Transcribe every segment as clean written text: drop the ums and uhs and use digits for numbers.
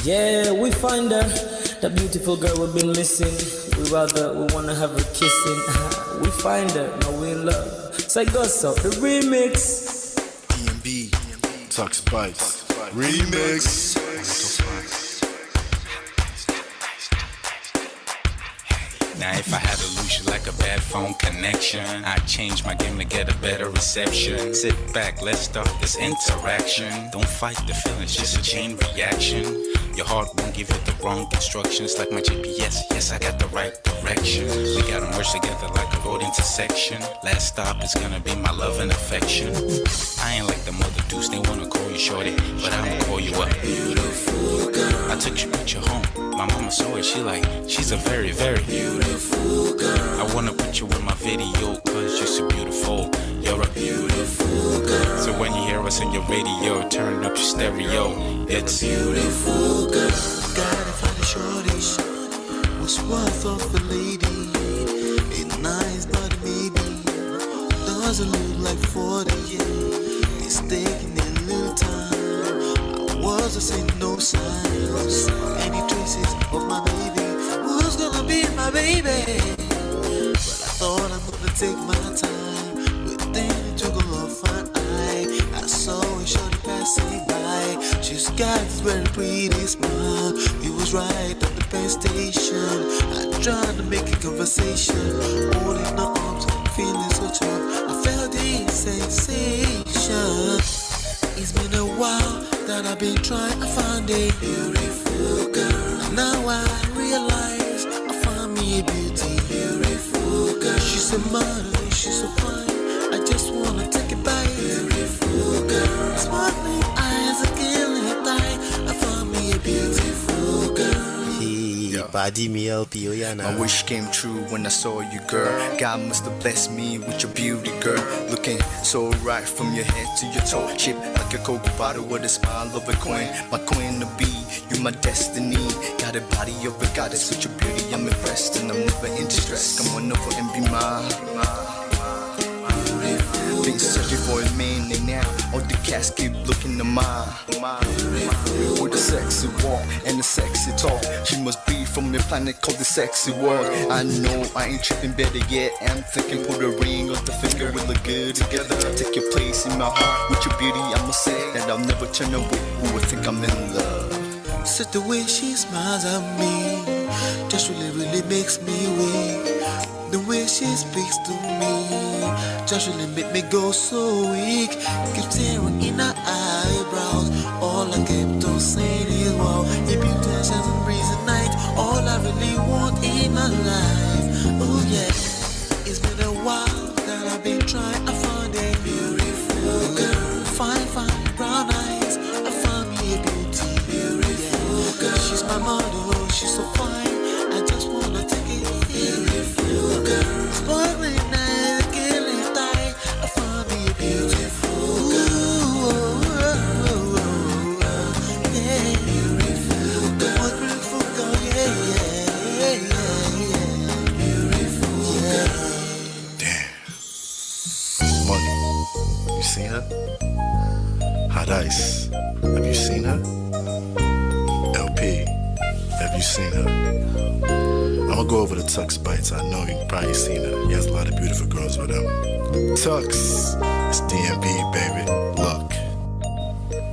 Yeah, we find her, the beautiful girl we've been missing. We wanna have her kissing. We find her, now we in love. Say go so, the remix. DMB, Tux Bites, remix. Now if I had to lose you like a bad phone connection, I'd change my game to get a better reception. Sit back, let's start this interaction. Don't fight the feelings, just a chain reaction. Your heart won't give you the wrong instructions. Like my GPS, yes I got the right direction. We gotta merge together like a road intersection. Last stop is gonna be my love and affection. I ain't like the mother dudes, they wanna call you shorty, but I'ma call you a beautiful girl. I took your picture home, my mama saw it, she's a very, very beautiful girl. I wanna put you in my video, cause you're so beautiful. You're a beautiful girl. So when you hear us in your radio, turn up your stereo. It's beautiful girl. Gotta find a shorty, what's worth of a lady. It's nice but maybe doesn't look like 40, yeah. It's taking a little time. I wasn't seeing no signs, any traces of my baby. Who's gonna be my baby? But I thought I'm gonna take my time. Within took a long fine eye. I saw a shorty passing by. She's got this very pretty smile. It was right at the bus station. I tried to make a conversation, holding her arms, feeling so tough. I felt this sensation. It's been a while that I've been trying to find a beautiful girl. And now I realize I found me a beautiful girl. She's a model, she's so fine. I just wanna take it by. Beautiful girl, sparkling eyes, a killing eye. I found me a beautiful girl. Body me LP, oh yeah, My wish came true when I saw you, girl. God must have blessed me with your beauty, girl. Looking so right from your head to your toe. Shaped like a Coke bottle with a smile of a queen. My queen to be, you my destiny. Got a body of a goddess with your beauty, I'm impressed. And I'm never in distress. Come on over and be mine. Been searching for a man and now all the cats keep looking to mine. With a sexy walk and a sexy talk, she must be from a planet called the sexy world. I know I ain't tripping, better yet I'm thinking put a ring on the finger, we look good together. Take your place in my heart with your beauty, I'ma say that I'll never turn away. Who would think I'm in love? Such the way she smiles at me just really makes me weak. The way she speaks to me just really make me go so weak. Keep staring in her eyebrows. All I kept on saying is wow. If you touch as a breeze at night, all I really want in my life. Oh yeah, it's been a while that I've been trying to find a beautiful girl. Fine brown eyes, I found me a beautiful girl. She's my model, she's so fine. I just wanna take it. Beautiful girl, sparkling eyes, killing tight. I found me a beautiful girl. Yeah, beautiful girl. What beautiful girl? Yeah. Beautiful girl. Damn. Money. You seen her? Hot Ice. Have you seen her? LP. Have you seen her? I'ma go over to Tux Bites. I know you've probably seen her. He has a lot of beautiful girls with him. Tux, it's DMB, baby. Look.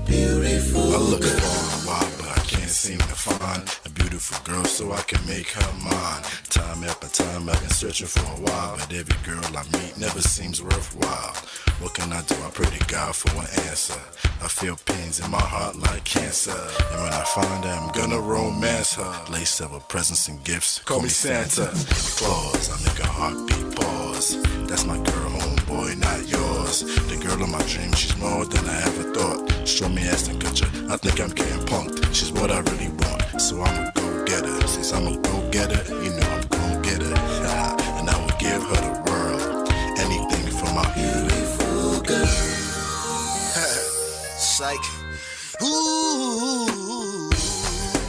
Beautiful. I look for a while, but I can't seem to find a beautiful girl so I can make her mine. Time after time, I've been searching for a while, but every girl I meet never seems worthwhile. What can I do? I pray to God for an answer. I feel pains in my heart like cancer, and when I find her, I'm gonna romance her. Lace several presents and gifts. Call me Santa. Claus, I make a heartbeat pause. That's my girl, homeboy, not yours. The girl of my dreams, she's more than I ever thought. Show me ass and culture, I think I'm getting punked. She's what I really want, so I'ma go get her. Since I'm a go getter, you know I'm gon' get her. And I will give her the world, anything for my beautiful girl. Psych. Ooh,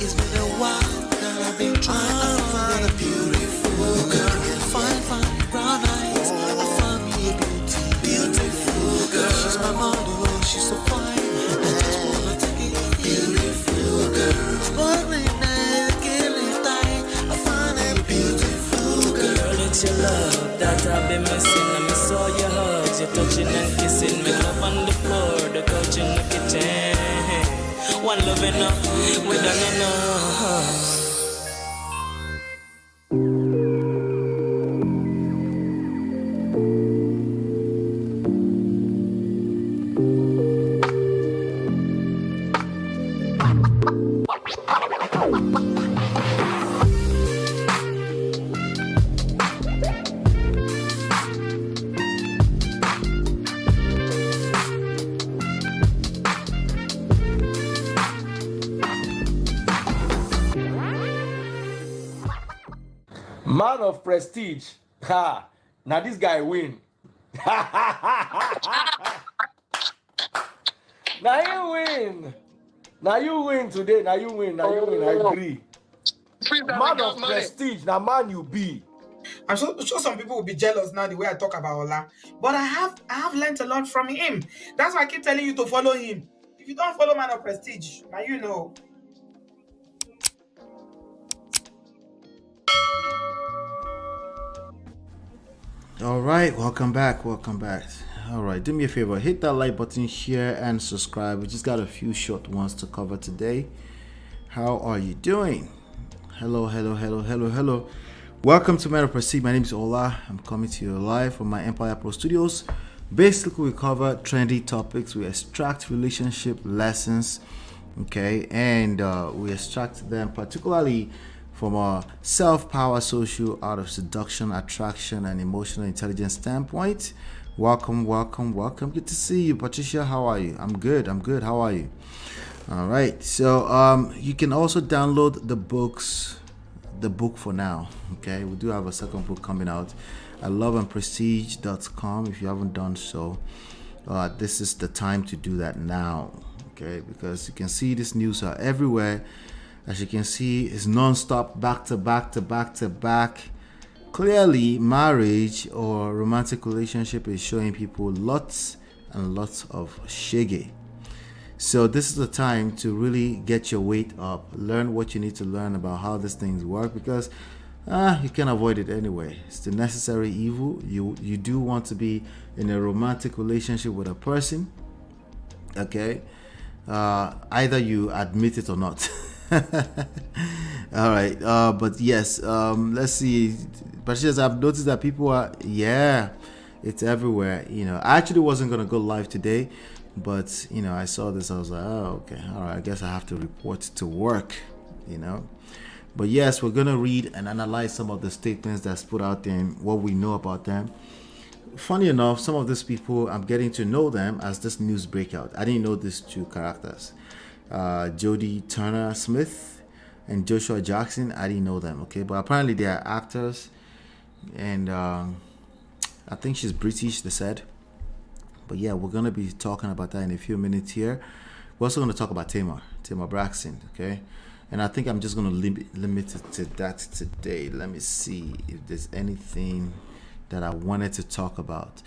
it's been a while that I've been trying to find a beautiful girl. Fine brown eyes. I found me a beautiful girl. She's my model, she's so fine. I just wanna take it. Beautiful girl. one love enough. We done enough. Man of prestige. Ha! Now this guy win. Now you win. Now you win today. Now you win. Now you win. I agree. Man of prestige. Now man you be. I'm sure some people will be jealous now the way I talk about Ola. But I have learned a lot from him. That's why I keep telling you to follow him. If you don't follow Man of Prestige, now you know. All right, welcome back. All right, do me a favor, hit that like button, share, and subscribe. We just got a few short ones to cover today. How are you doing? Hello. Welcome to Man of Prestige. My name is Ola. I'm coming to you live from my Empire Pro Studios. Basically, we cover trendy topics. We extract relationship lessons, okay, and we extract them particularly from a self-power, social, art of seduction, attraction, and emotional intelligence standpoint. Welcome. Good to see you, Patricia. How are you? I'm good. How are you? All right. So you can also download the book for now. Okay, we do have a second book coming out at loveandprestige.com. If you haven't done so, this is the time to do that now. Okay, because you can see this news are everywhere. As you can see, it's non-stop, back to back. Clearly, marriage or romantic relationship is showing people lots and lots of shege. So this is the time to really get your weight up, learn what you need to learn about how these things work, because you can't avoid it anyway. It's the necessary evil. You do want to be in a romantic relationship with a person, okay? Either you admit it or not. All right, but yes, let's see. But I've noticed that people are, it's everywhere. I actually wasn't gonna go live today, but I saw this. I was like, oh, okay, all right. I guess I have to report to work. But yes, we're gonna read and analyze some of the statements that's put out there and what we know about them. Funny enough, some of these people, I'm getting to know them as this news breakout. I didn't know these two characters. Jodie Turner-Smith and Joshua Jackson. I didn't know them, okay, but apparently they are actors, and I think she's British, they said. But yeah, we're gonna be talking about that in a few minutes here. We're also gonna talk about Tamar Braxton, okay, and I think I'm just gonna limit it to that today. Let me see if there's anything that I wanted to talk about.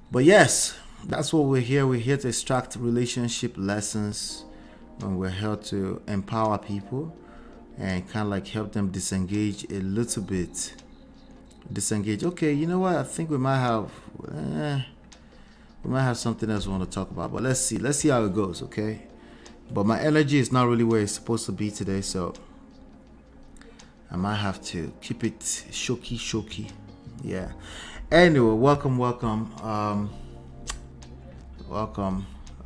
But yes, that's what we're here. We're here to extract relationship lessons. And we're here to empower people and kind of like help them disengage a little bit. Okay, you know what? I think we might have something else we want to talk about. But let's see how it goes, okay? But my energy is not really where it's supposed to be today, so I might have to keep it shoky. Yeah. Anyway, welcome.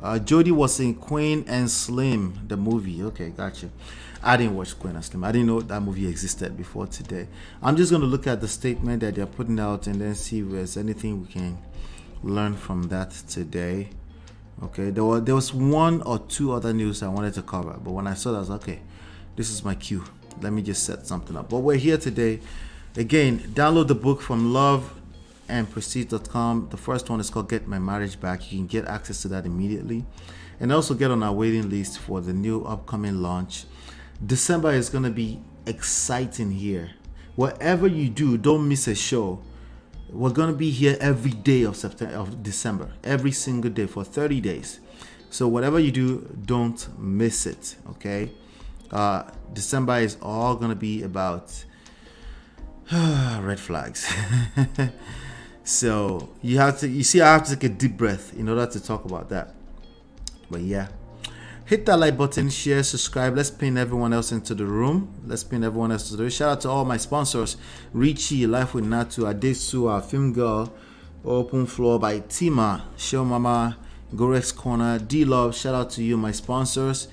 Jodie was in Queen and Slim, the movie. Okay, gotcha. I didn't watch Queen and Slim. I didn't know that movie existed before today. I'm just going to look at the statement that they're putting out and then see if there's anything we can learn from that today. Okay, there was one or two other news I wanted to cover, but when I saw that, I was like, okay, this is my cue. Let me just set something up. But we're here today. Again, download the book from loveandprestige.com. The first one is called Get My Marriage Back. You can get access to that immediately. And also get on our waiting list for the new upcoming launch. December is going to be exciting here. Whatever you do, don't miss a show. We're going to be here every day of December, every single day for 30 days. So whatever you do, don't miss it, okay? December is all going to be about red flags. So I have to take a deep breath in order to talk about that. But yeah, Hit that like button, share, subscribe. Let's pin everyone else into the room. Shout out to all my sponsors. Richie, Life with Natu, Adesu, our Film Girl, Open Floor by Tima, Show Mama, Gorex Corner, D-Love. Shout out to you, my sponsors.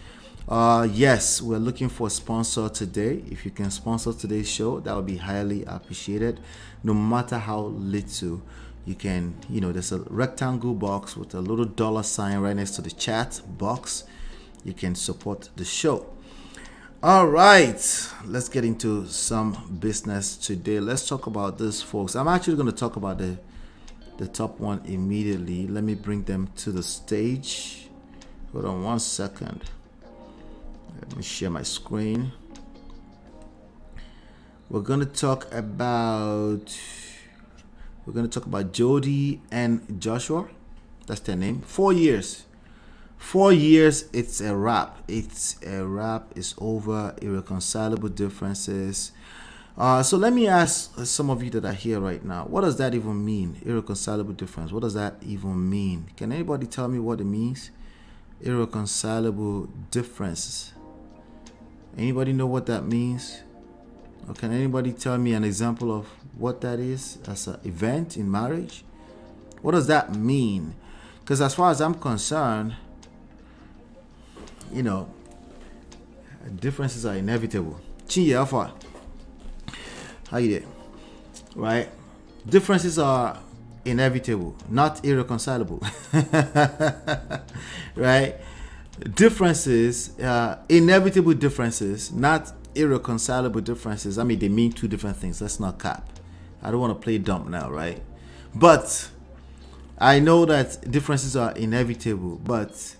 Yes, we're looking for a sponsor today. If you can sponsor today's show, that would be highly appreciated. No matter how little you can, there's a rectangle box with a little dollar sign right next to the chat box. You can support the show. All right, let's get into some business today. Let's talk about this, folks. I'm actually going to talk about the top one immediately. Let me bring them to the stage. Hold on 1 second. Let me share my screen. We're going to talk about Jodie and Joshua. That's their name. 4 years. 4 years, it's a wrap. It's over. Irreconcilable differences. So let me ask some of you that are here right now, what does that even mean? Irreconcilable difference. What does that even mean? Can anybody tell me what it means? Irreconcilable differences. Anybody know what that means? Or can anybody tell me an example of what that is as an event in marriage? What does that mean? Because as far as I'm concerned, differences are inevitable. Chinye Alpha, how you doing? Right? Differences are inevitable, not irreconcilable. Right? Differences, inevitable differences, not irreconcilable differences. I mean, they mean two different things. Let's not cap. I don't want to play dumb now, right? But I know that differences are inevitable, but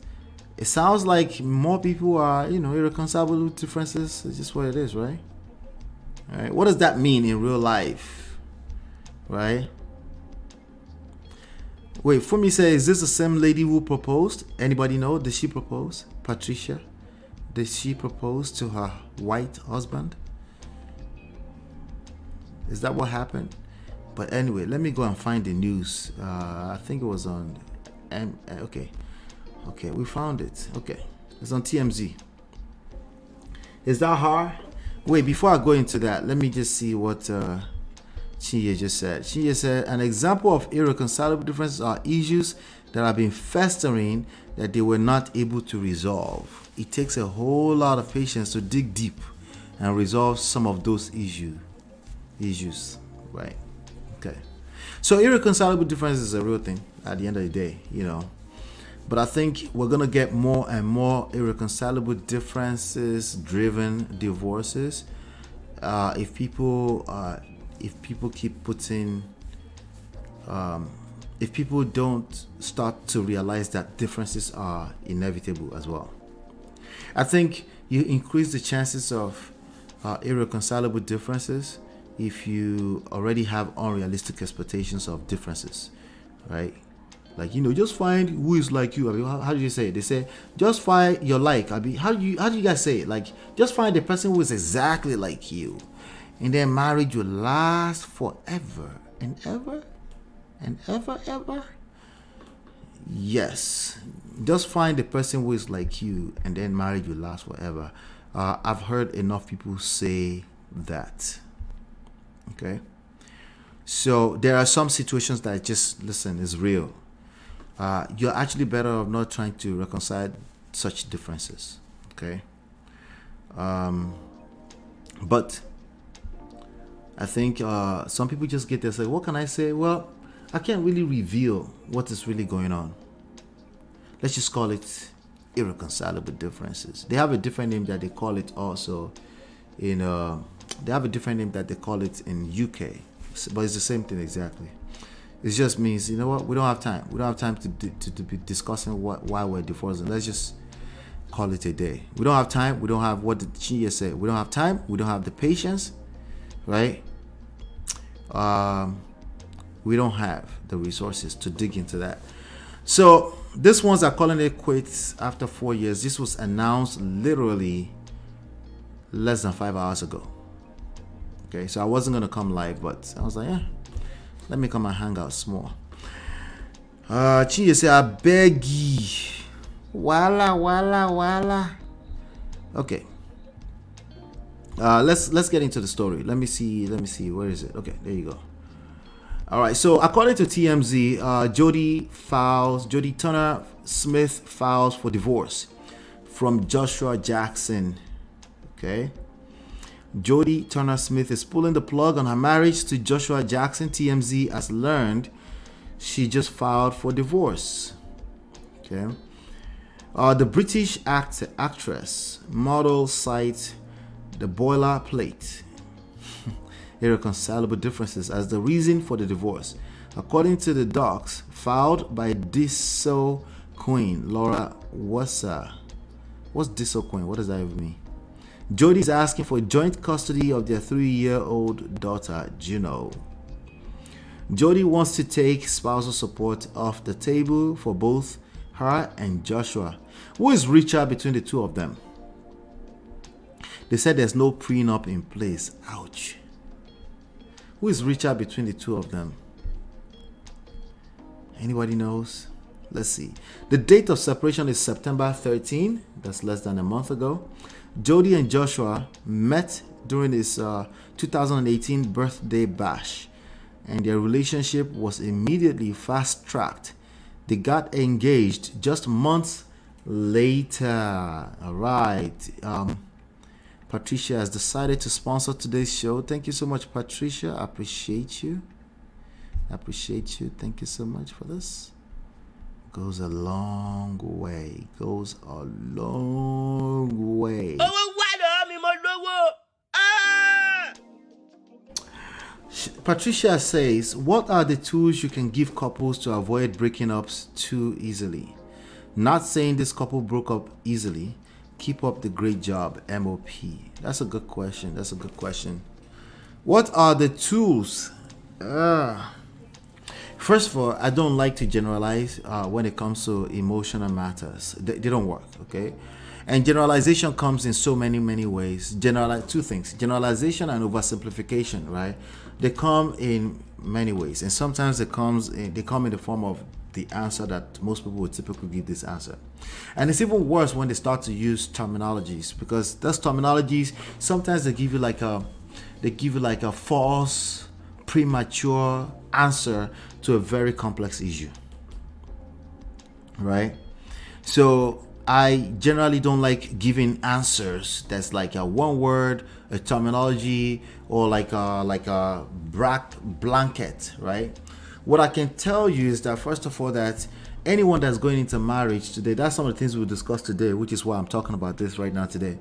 it sounds like more people are, irreconcilable differences. It's just what it is, right? All right. What does that mean in real life? Right? Wait, Fumi says, is this the same lady who proposed? Anybody know? Did she propose? Patricia? Did she propose to her white husband? Is that what happened? But anyway, let me go and find the news. I think it was on... Okay, we found it. Okay, it's on TMZ. Is that hard? Wait, before I go into that, let me just see what Chinye just said. Chinye said, an example of irreconcilable differences are issues that have been festering that they were not able to resolve. It takes a whole lot of patience to dig deep and resolve some of those issues. Right? Okay. So irreconcilable differences is a real thing at the end of the day, But I think we're going to get more and more irreconcilable differences driven divorces if people keep putting if people don't start to realize that differences are inevitable as well. I think you increase the chances of irreconcilable differences if you already have unrealistic expectations of differences, right? Like, just find who is like you. I mean, how do you say it? They say, just find your like. I mean, how do you guys say it? Like, just find the person who is exactly like you. And then marriage will last forever and ever and ever. Yes. Just find the person who is like you, and then marriage will last forever. I've heard enough people say that. Okay. So there are some situations that just, listen, is real. You're actually better off not trying to reconcile such differences, okay? But I think some people just get there and say, what can I say? Well, I can't really reveal what is really going on. Let's just call it irreconcilable differences. They have a different name that they call it also in, they have a different name that they call it in UK, but it's the same thing exactly. It just means, we don't have time. We don't have time to be discussing why we're divorcing. Let's just call it a day. We don't have time. We don't have, what did Chinye say? We don't have time. We don't have the patience, right? We don't have the resources to dig into that. So this ones are calling it quits after 4 years. This was announced literally less than 5 hours ago. Okay, so I wasn't going to come live, but I was like, let me come and hang out small. Chinye say, I beg ye. Wala. Okay. Let's get into the story. Let me see. Where is it? Okay, there you go. All right. So according to TMZ, Jodie Turner-Smith files for divorce from Joshua Jackson. Okay. Jodie Turner-Smith is pulling the plug on her marriage to Joshua Jackson. TMZ has learned she just filed for divorce. Okay. The British actress model cites the boilerplate irreconcilable differences as the reason for the divorce. According to the docs filed by Disso Queen Laura Wasser. What's Disso Queen? What does that even mean? Jodie is asking for joint custody of their 3-year-old daughter, Juno. Jodie wants to take spousal support off the table for both her and Joshua. Who is richer between the two of them? They said there's no prenup in place. Ouch. Who is richer between the two of them? Anybody knows? Let's see. The date of separation is September 13. That's less than a month ago. Jodie and Joshua met during his 2018 birthday bash, and their relationship was immediately fast-tracked. They got engaged just months later. All right. Patricia has decided to sponsor today's show. Thank you so much, Patricia. I appreciate you. Thank you so much for this. Goes a long way. Patricia says, what are the tools you can give couples to avoid breaking up too easily? Not saying this couple broke up easily. Keep up the great job, MOP. That's a good question. What are the tools? First of all, I don't like to generalize when it comes to emotional matters. They don't work, okay? And generalization comes in so many ways. Two things: generalization and oversimplification, right? They come in many ways, and sometimes they come in the form of the answer that most people would typically give this answer. And it's even worse when they start to use terminologies, because those terminologies sometimes they give you like a false, premature answer to a very complex issue, right? So I generally don't like giving answers that's like a one word, a terminology, or like a blanket, right? What I can tell you is that, first of all, that anyone that's going into marriage today, that's some of the things we'll discuss today, which is why I'm talking about this right now today.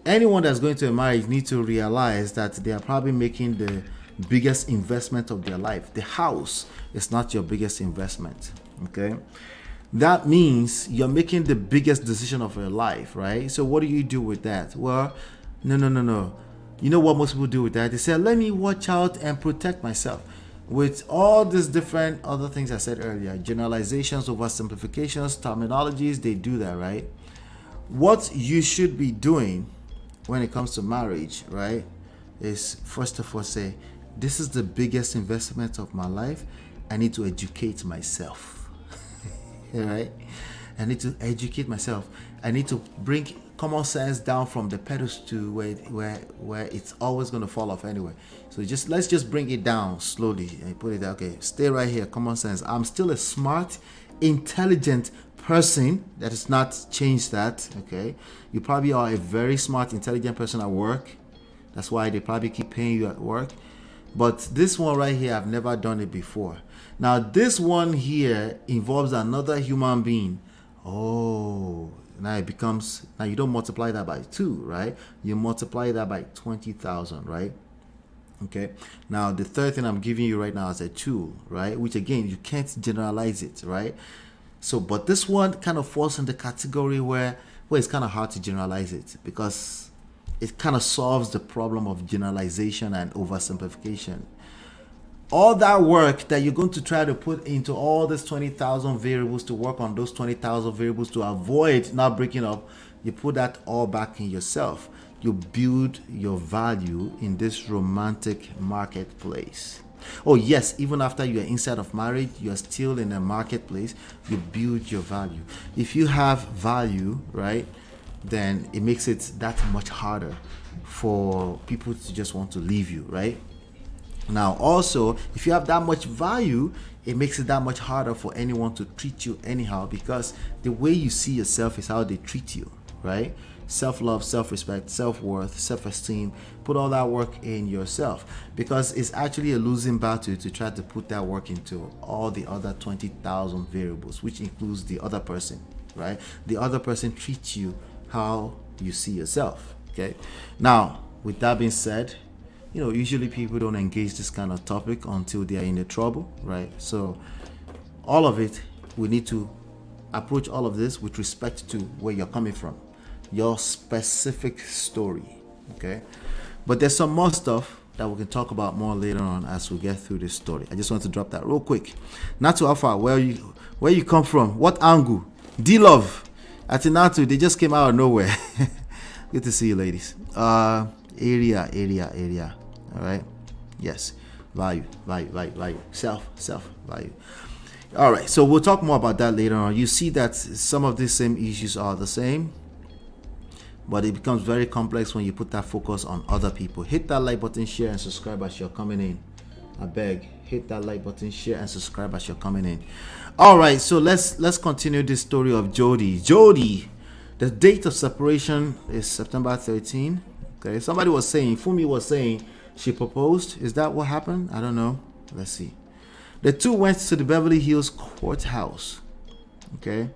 Anyone that's going to a marriage needs to realize that they are probably making the biggest investment of their life. The house is not your biggest investment, okay? That means you're making the biggest decision of your life, right? So what do you do with that? Well, no. You know what most people do with that? They say, let me watch out and protect myself. With all these different other things I said earlier, generalizations, oversimplifications, terminologies, they do that, right? What you should be doing when it comes to marriage, right, is first of all say, this is the biggest investment of my life. I need to educate myself. Right? I need to educate myself. I need to bring common sense down from the pedestal to where it's always going to fall off anyway. So let's just bring it down slowly and put it, okay, stay right here, common sense. I'm still a smart, intelligent person. That has not changed that, okay? You probably are a very smart, intelligent person at work. That's why they probably keep paying you at work. But this one right here, I've never done it before. Now, this one here involves another human being. Oh, now you don't multiply that by 2, right? You multiply that by 20,000, right? Okay. Now, the third thing I'm giving you right now is a tool, right? Which, again, you can't generalize it, right? So, but this one kind of falls in the category where it's kind of hard to generalize it, because it kind of solves the problem of generalization and oversimplification. All that work that you're going to try to put into all these 20,000 variables to work on those 20,000 variables to avoid not breaking up, you put that all back in yourself. You build your value in this romantic marketplace. Oh yes, even after you are inside of marriage, you are still in a marketplace. You build your value. If you have value, right, then it makes it that much harder for people to just want to leave you, right? Now, also, if you have that much value, it makes it that much harder for anyone to treat you anyhow, because the way you see yourself is how they treat you, right? Self-love, self-respect, self-worth, self-esteem. Put all that work in yourself, because it's actually a losing battle to try to put that work into all the other 20,000 variables, which includes the other person, right? The other person treats you how you see yourself, okay? Now, with that being said, usually people don't engage this kind of topic until they are in a trouble, right? So all of it, we need to approach all of this with respect to where you're coming from, your specific story, okay? But there's some more stuff that we can talk about more later on as we get through this story. I just want to drop that real quick. Not too far, where you come from, what angle, D-Love, Atinatu, they just came out of nowhere. Good to see you, ladies. Area. All right. Yes. Value. Self value. All right. So we'll talk more about that later on. You see that some of these same issues are the same, but it becomes very complex when you put that focus on other people. Hit that like button, share, and subscribe as you're coming in. I beg, hit that like button, share, and subscribe as you're coming in. All right. So let's continue this story of Jodie. The date of separation is September 13. Okay. Somebody was saying, Fumi was saying, she proposed. Is that what happened? I don't know. Let's see. The two went to the Beverly Hills courthouse, okay,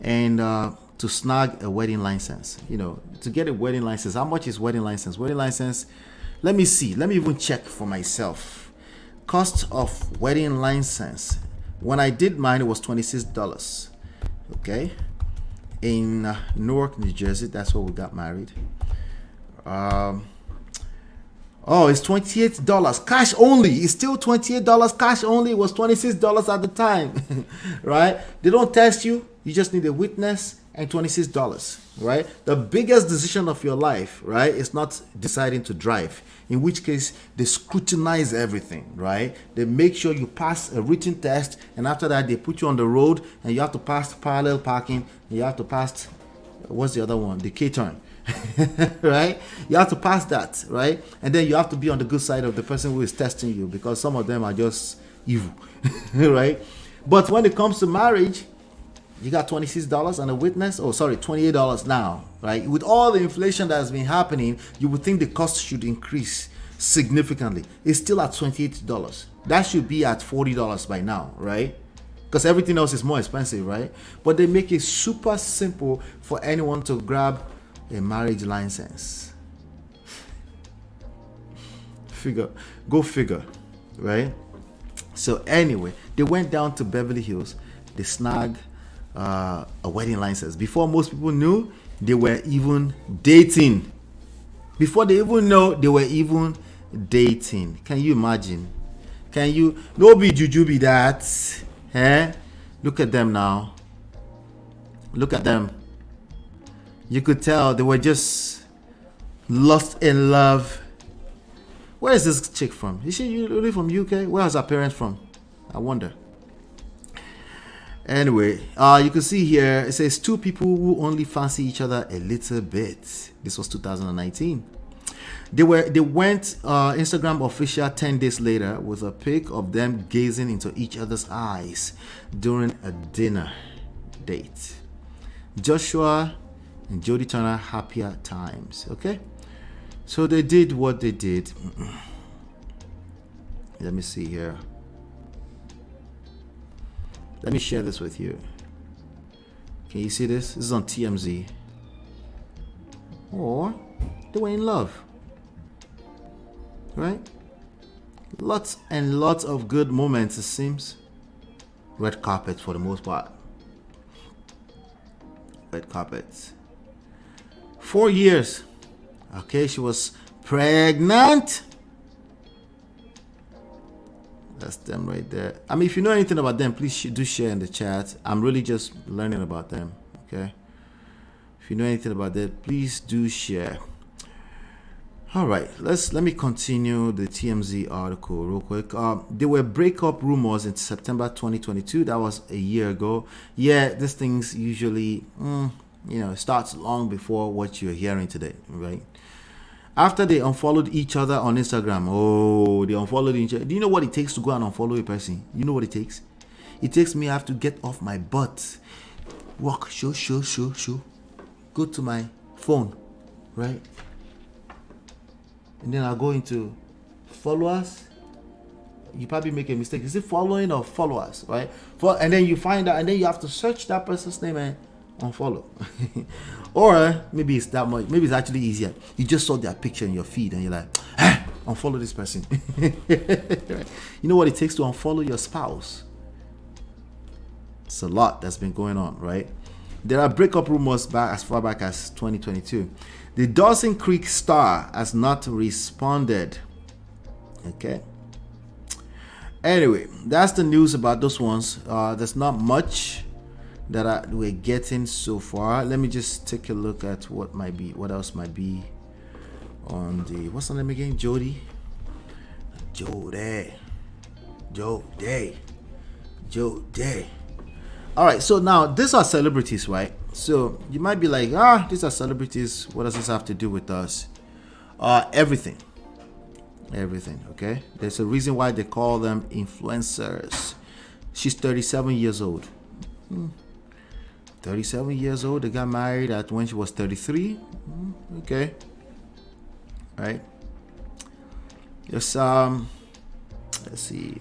and to snag a wedding license. To get a wedding license, how much is wedding license? Wedding license, let me see. Let me even check for myself. Cost of wedding license. When I did mine, it was $26. Okay, in Newark, New Jersey. That's where we got married. Oh, it's $28 cash only. It's still $28 cash only. It was $26 at the time, right? They don't test you. You just need a witness and $26, right? The biggest decision of your life, right, is not deciding to drive, in which case they scrutinize everything, right? They make sure you pass a written test, and after that they put you on the road, and you have to pass parallel parking, and you have to pass, what's the other one? The K-turn. Right? You have to pass that, right? And then you have to be on the good side of the person who is testing you, because some of them are just evil. Right? But when it comes to marriage, you got $26 and a witness. Oh, sorry, $28 now, right? With all the inflation that has been happening, you would think the cost should increase significantly. It's still at $28. That should be at $40 by now, right? Because everything else is more expensive, right? But they make it super simple for anyone to grab a marriage license. Go figure, right? So anyway, they went down to Beverly Hills. They snagged a wedding license. Before most people knew, they were even dating. Before they even know, they were even dating. Can you imagine? No be juju be that. Look at them now. Look at them. You could tell they were just lost in love. Where is this chick from? Is she really from UK? Where is her parents from? I wonder. Anyway, you can see here, it says two people who only fancy each other a little bit. This was 2019. They went Instagram official 10 days later with a pic of them gazing into each other's eyes during a dinner date. Joshua and Jodie Turner, happier times. Okay, so they did what they did. Let me see here. Let me share this with you. Can you see this? This is on TMZ. Or they were in love, right? Lots and lots of good moments, it seems. Red carpet for the most part. Red carpets. 4 years. Okay, she was pregnant. That's them right there. I mean, if you know anything about them, please do share in the chat. I'm really just learning about them. Okay. If you know anything about that, please do share. All right, let me continue the TMZ article real quick. There were breakup rumors in September 2022. That was a year ago. Yeah, these things usually, starts long before what you're hearing today, right? After they unfollowed each other on Instagram. Oh, they unfollowed each other. Do you know what it takes to go and unfollow a person? You know what it takes? It takes me, I have to get off my butt. Walk, show. Go to my phone, right? And then I'll go into followers. You probably make a mistake. Is it following or followers, right? And then you find out, and then you have to search that person's name and unfollow. Or maybe it's that much. Maybe it's actually easier. You just saw their picture in your feed and you're like, unfollow this person. Right? You know what it takes to unfollow your spouse? It's a lot that's been going on, right? There are breakup rumors back as far back as 2022. The Dawson Creek star has not responded. Okay. Anyway, that's the news about those ones. There's not much that we're getting so far. Let me just take a look at what else might be on the, what's the name again? Jodie. All right, so now these are celebrities, right? So you might be like, these are celebrities. What does this have to do with us? Everything, okay? There's a reason why they call them influencers. She's 37 years old. 37 years old. They got married at when she was 33. Okay. Right. Yes, let's see.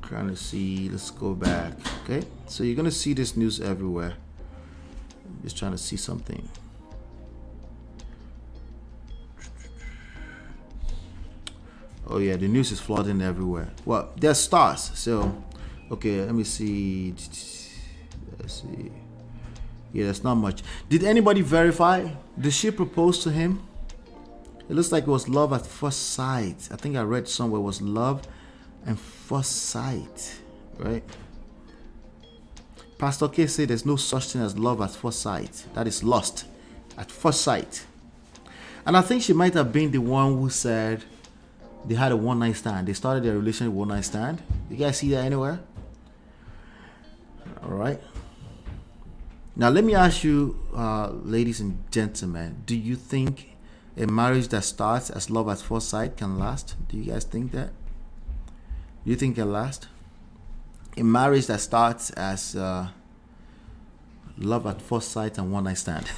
Trying to see, let's go back. Okay, so you're gonna see this news everywhere. I'm just trying to see something. Oh yeah, the news is flooding everywhere. Well, they're stars, so okay, let me see. Let's see. Yeah, that's not much. Did anybody verify? Did she propose to him? It looks like it was love at first sight. I think I read somewhere it was love and first sight, right? Pastor K said there's no such thing as love at first sight. That is lust at first sight. And I think she might have been the one who said they had a one-night stand. They started their relationship with one-night stand. You guys see that anywhere? All right. Now let me ask you, ladies and gentlemen, do you think a marriage that starts as love at first sight can last? Do you guys think that? Do you think it can last? A marriage that starts as love at first sight and one night stand.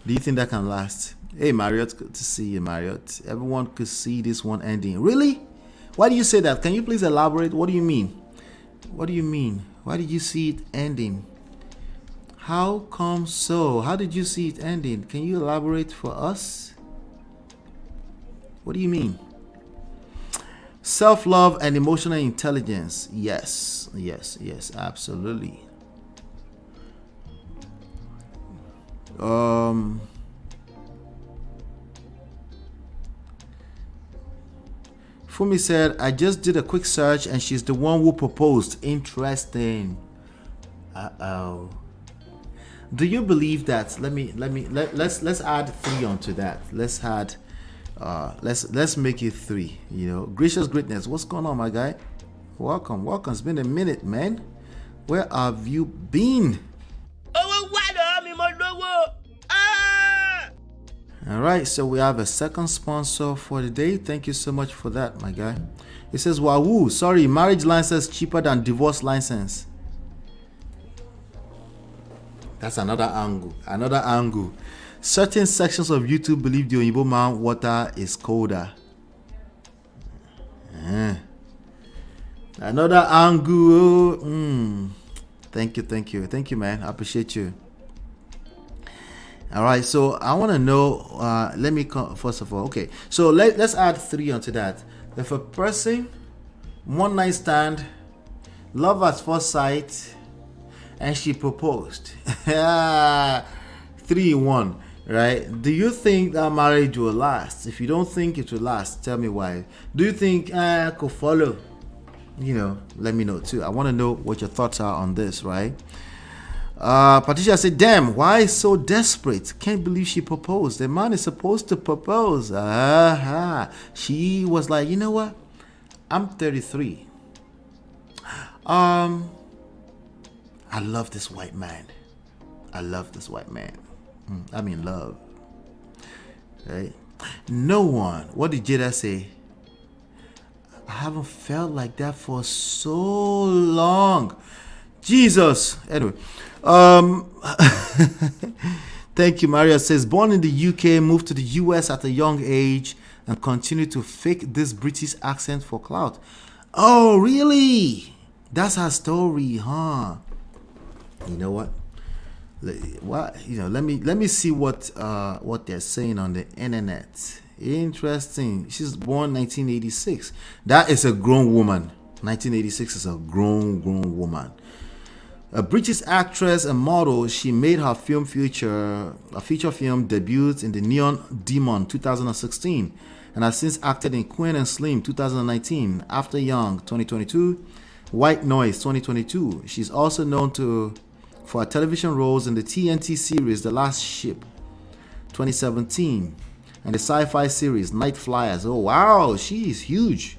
Do you think that can last? Hey Marriott, good to see you, Marriott. Everyone could see this one ending. Really? Why do you say that? Can you please elaborate? What do you mean? What do you mean? Why did you see it ending? How come so? How did you see it ending? Can you elaborate for us? What do you mean? Self-love and emotional intelligence. Yes, absolutely. Fumi said, I just did a quick search and she's the one who proposed. Interesting. Uh-oh. Do you believe that? Let's add 3 onto that. Let's make it 3. Gracious greatness. What's going on, my guy? Welcome. It's been a minute, man. Where have you been? All right, so we have a second sponsor for the day. Thank you so much for that, my guy. It says, wahoo, sorry, marriage license cheaper than divorce license. That's another angle. Certain sections of YouTube believe the Oyibo man water is colder. Another angle. Thank you, man. I appreciate you. All right, so I want to know. Let me first of all. Okay, so let's add 3 onto that. If a person, one night stand, love at first sight, and she proposed, 3 in 1, right? Do you think that marriage will last? If you don't think it will last, tell me why. Do you think I could follow? Let me know too. I want to know what your thoughts are on this, right? Patricia said, damn, why so desperate? Can't believe she proposed. The man is supposed to propose. She was like, you know what? I'm 33. I love this white man. I love this white man. I'm in love. Right? No one. What did Jada say? I haven't felt like that for so long. Jesus. Anyway. Thank you. Maria says, born in the UK, moved to the US at a young age and continued to fake this British accent for clout. Oh, really? That's her story, huh? You know what? Let me see what they're saying on the internet. Interesting. She's born 1986. That is a grown woman. 1986 is a grown woman. A British actress and model, she made her feature film debut in The Neon Demon 2016 and has since acted in Queen and Slim 2019, After Young 2022, White Noise 2022. She's also known for her television roles in the TNT series The Last Ship 2017 and the sci-fi series Night Flyers. Oh wow, she is huge.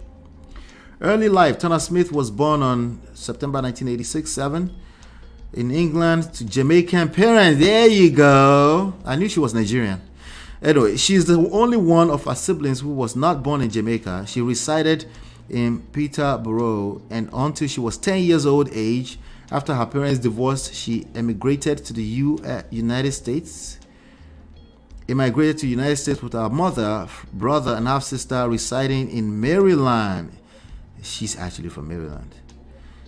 Early life, Turner-Smith was born on September 1986, 7 in England to Jamaican parents. There you go. I knew she was Nigerian. Anyway, she's the only one of her siblings who was not born in Jamaica. She resided in Peterborough and until she was 10 years old age. After her parents divorced, she emigrated to the United States. Immigrated to the United States with her mother, brother, and half-sister residing in Maryland. She's actually from Maryland.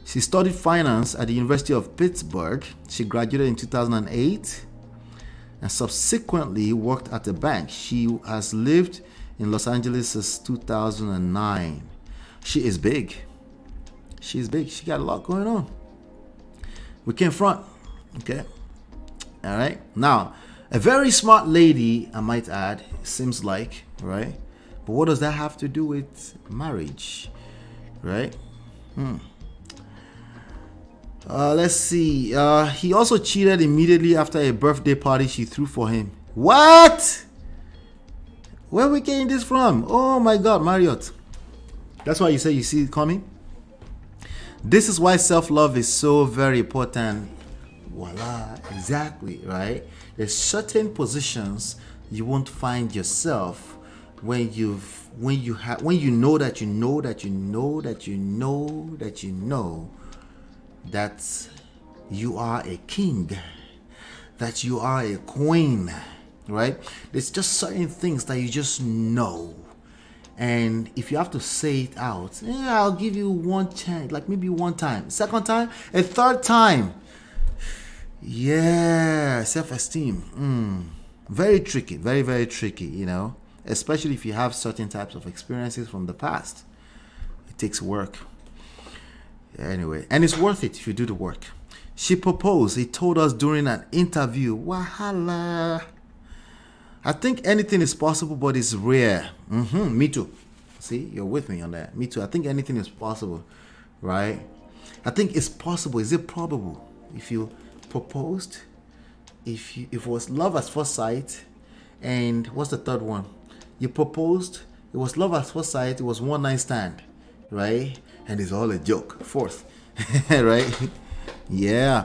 She studied finance at the University of Pittsburgh. She graduated in 2008 and subsequently worked at a bank. She has lived in Los Angeles since 2009. She is big. She's big. She got a lot going on. We came front. Okay. All right. Now, a very smart lady, I might add, seems like, right? But what does that have to do with marriage? Right? Let's see. He also cheated immediately after a birthday party she threw for him. What? Where are we getting this from? Oh my God, Marriott. That's why you say you see it coming? This is why self-love is so very important. Voila, exactly, right? There's certain positions you won't find yourself when you know that you are a king, that you are a queen, right? There's just certain things that you just know. And if you have to say it out, I'll give you one chance, like maybe one time, second time, a third time. Yeah, self-esteem. Very tricky, very, very tricky, you know, especially if you have certain types of experiences from the past. It takes work. Anyway, and it's worth it if you do the work. She proposed, he told us during an interview. Wahala. I think anything is possible, but it's rare. Me too. See, you're with me on that. Me too. I think anything is possible, right? I think it's possible. Is it probable? If you proposed, if it was love at first sight, and what's the third one? You proposed, it was love at first sight, it was one night stand, right? And it's all a joke. Fourth, right? Yeah.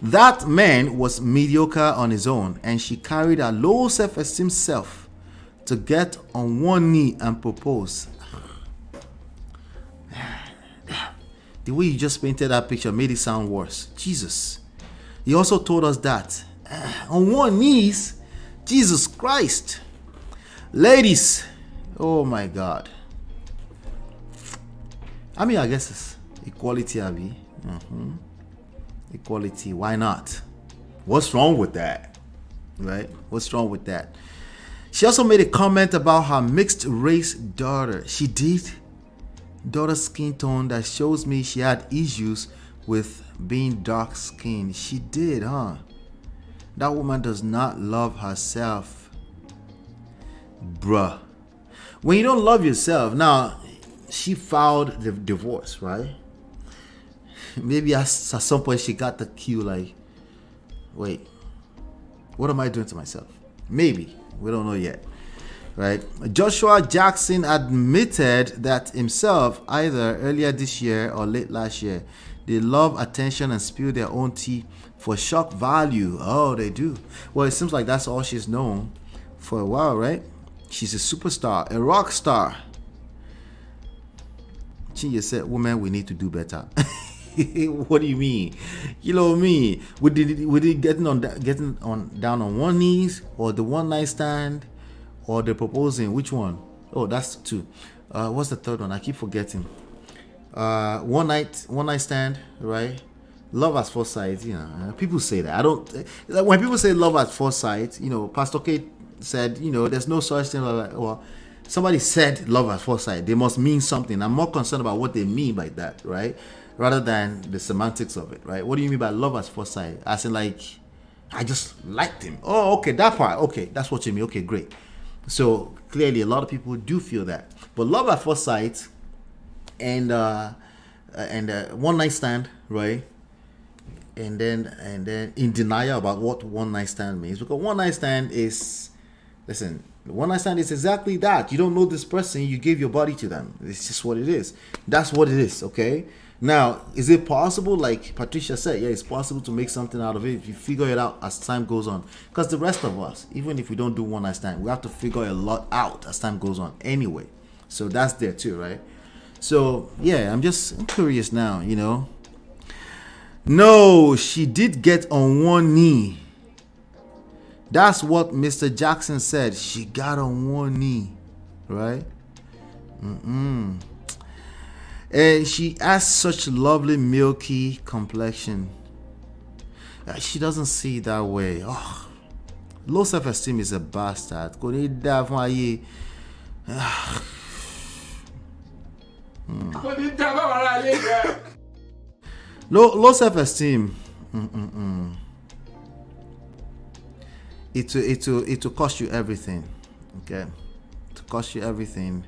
That man was mediocre on his own, and she carried a low self-esteem self to get on one knee and propose. The way you just painted that picture made it sound worse. Jesus. He also told us that on one knees, Jesus Christ. Ladies, oh my God. I mean, I guess it's equality, Abby. Equality, why not? What's wrong with that? Right? What's wrong with that? She also made a comment about her mixed race daughter. She did. Daughter's skin tone that shows me she had issues with being dark skinned. She did, huh? That woman does not love herself. Bruh. When you don't love yourself, now she filed the divorce, right? maybe at some point she got the cue like, wait, what am I doing to myself? Maybe. We don't know yet. Right? Joshua Jackson admitted that himself, either earlier this year or late last year, they love attention and spill their own tea for shock value. Oh, they do. Well, it seems like that's all she's known for a while, right? She's a superstar, a rock star. She said, woman, we need to do better. What do you mean? You know me. We did getting on down on one knees, or the one night stand, or the proposing. Which one? Oh, that's two. What's the third one? I keep forgetting. One night stand, right? Love at first sight. You know, people say that. I don't. When people say love at first sight, you know, Pastor Kate said, you know, there's no such thing. Well, somebody said love at first sight. They must mean something. I'm more concerned about what they mean by that, right? Rather than the semantics of it, right? What do you mean by love at first sight? As in, like, I just liked him. Oh, okay, that part. Okay, that's what you mean. Okay, great. So clearly, a lot of people do feel that. But love at first sight and one night stand, right? And then in denial about what one night stand means, because one night stand is, listen, one night stand is exactly that. You don't know this person, you give your body to them. It's just what it is. That's what it is. Okay. Now, is it possible, like Patricia said, yeah, it's possible to make something out of it if you figure it out as time goes on. Because the rest of us, even if we don't do one night stand, we have to figure a lot out as time goes on anyway. So that's there too, right? So, yeah, I'm curious now, you know. No, she did get on one knee. That's what Mr. Jackson said. She got on one knee, right? And she has such lovely milky complexion. She doesn't see it that way. Oh, low self-esteem is a bastard. Low self-esteem. It will cost you everything. Okay, to cost you everything.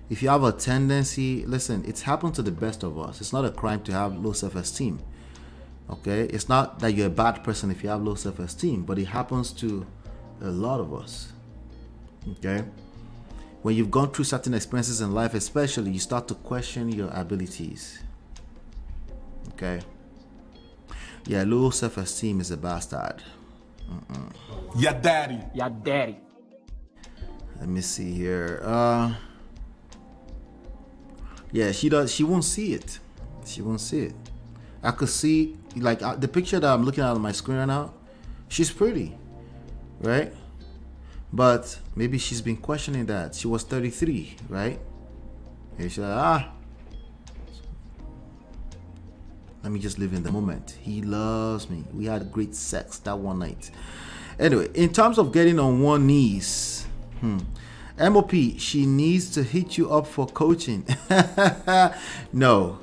If you have a tendency, listen, it's happened to the best of us. It's not a crime to have low self-esteem. Okay, it's not that you're a bad person if you have low self-esteem, but it happens to a lot of us. Okay, when you've gone through certain experiences in life, especially, you start to question your abilities. Okay, yeah, low self-esteem is a bastard. Your daddy. Let me see here. Yeah, she won't see it. She won't see it. I could see, like, the picture that I'm looking at on my screen right now. She's pretty, right? But maybe she's been questioning that. She was 33, right? And she's like, let me just live in the moment. He loves me. We had great sex that one night. Anyway, in terms of getting on one knees, MOP, she needs to hit you up for coaching. No.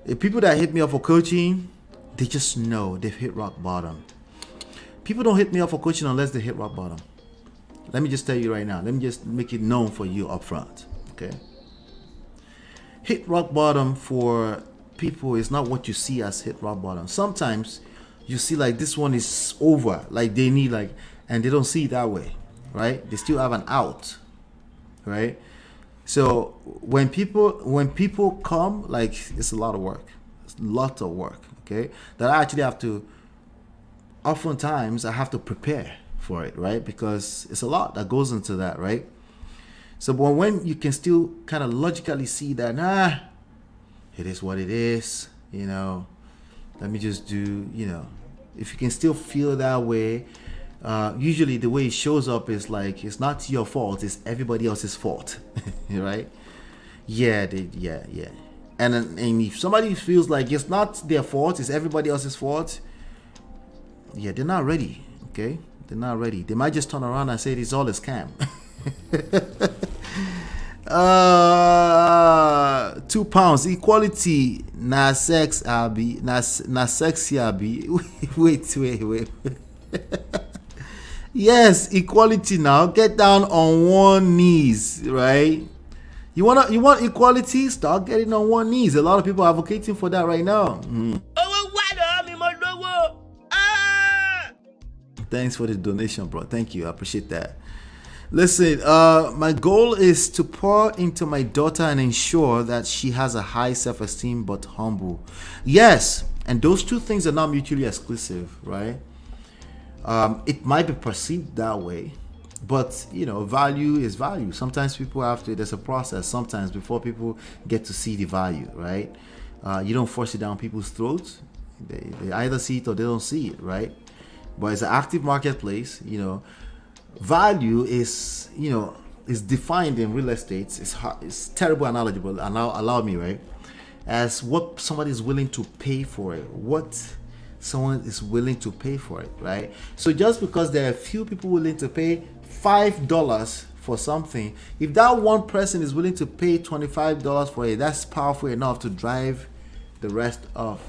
The people that hit me up for coaching, they just know they've hit rock bottom. People don't hit me up for coaching unless they hit rock bottom. Let me just tell you right now. Let me just make it known for you up front. Okay? Hit rock bottom for people is not what you see as hit rock bottom. Sometimes you see like this one is over. Like they need and they don't see it that way. Right? They still have an out. Right? So when people come, like, it's a lot of work. It's a lot of work, okay? That I actually have to, oftentimes I have to prepare for it, right? Because it's a lot that goes into that, right? So when you can still kind of logically see that, it is what it is, you know, let me just do, you know, if you can still feel that way, usually the way it shows up is like, it's not your fault, it's everybody else's fault. Right? Yeah. And if somebody feels like it's not their fault, it's everybody else's fault, yeah, they're not ready. Okay? They're not ready. They might just turn around and say it's all a scam. 2 pounds equality na sex abi na sexy abi. Wait. Yes, equality now. Get down on one knees, right? You want equality? Start getting on one knees. A lot of people are advocating for that right now. Thanks for the donation, bro. Thank you. I appreciate that. Listen, my goal is to pour into my daughter and ensure that she has a high self-esteem but humble. Yes, and those two things are not mutually exclusive, right? It might be perceived that way, but value is value. Sometimes people have to, there's a process sometimes before people get to see the value, right? You don't force it down people's throats. They either see it or they don't see it, right? But it's an active marketplace. Value is defined in real estate. It's terrible analogy, but allow me, right? As what somebody is willing to pay for it. What someone is willing to pay for it, right? So just because there are a few people willing to pay $5 for something, if that one person is willing to pay $25 for it, that's powerful enough to drive the rest of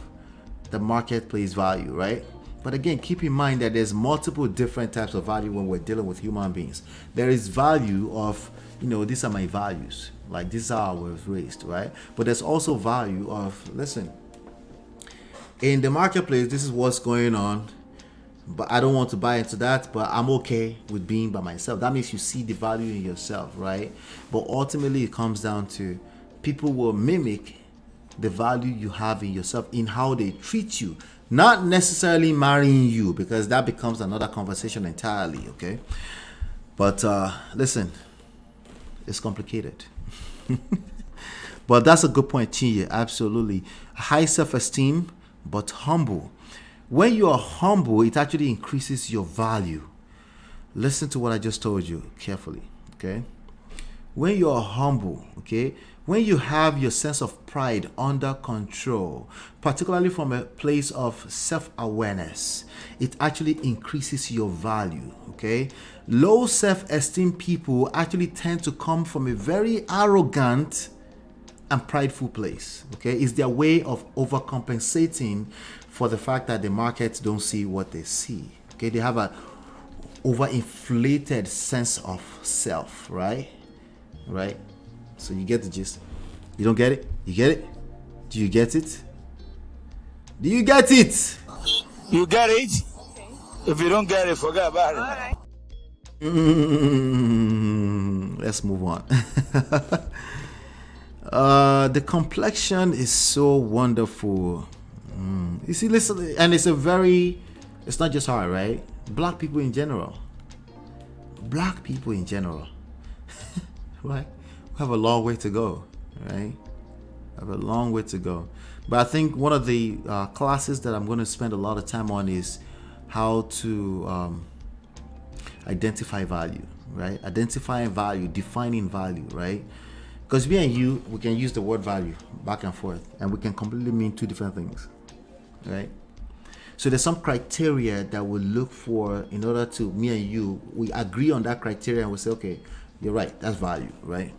the marketplace value, right? But again, keep in mind that there's multiple different types of value when we're dealing with human beings. There is value of, these are my values. Like, this is how I was raised, right? But there's also value of, listen, in the marketplace, this is what's going on, but I don't want to buy into that, but I'm okay with being by myself. That means you see the value in yourself, right? But ultimately, it comes down to people will mimic the value you have in yourself in how they treat you. Not necessarily marrying you, because that becomes another conversation entirely, okay? But listen, it's complicated. But that's a good point, Chinye. Absolutely. High self-esteem, but humble. When you are humble, it actually increases your value. Listen to what I just told you carefully, okay? When you are humble, okay, when you have your sense of pride under control, particularly from a place of self-awareness, it actually increases your value, okay? Low self-esteem people actually tend to come from a very arrogant and prideful place, okay? It's their way of overcompensating for the fact that the markets don't see what they see, okay? They have an overinflated sense of self, right? Right? So you get the gist. You don't get it? You get it? Do you get it? Do you get it? You get it? If you don't get it, forget about it. Let's move on. The complexion is so wonderful. You see, listen, and it's not just hard, right? Black people in general, right? We have a long way to go, right? Have a long way to go. But I think one of the classes that I'm going to spend a lot of time on is how to identify value, right? Identifying value, defining value, right? Because me and you, we can use the word value back and forth, and we can completely mean two different things, right? So there's some criteria that we look for in order to, me and you, we agree on that criteria and we say, okay, you're right, that's value, right?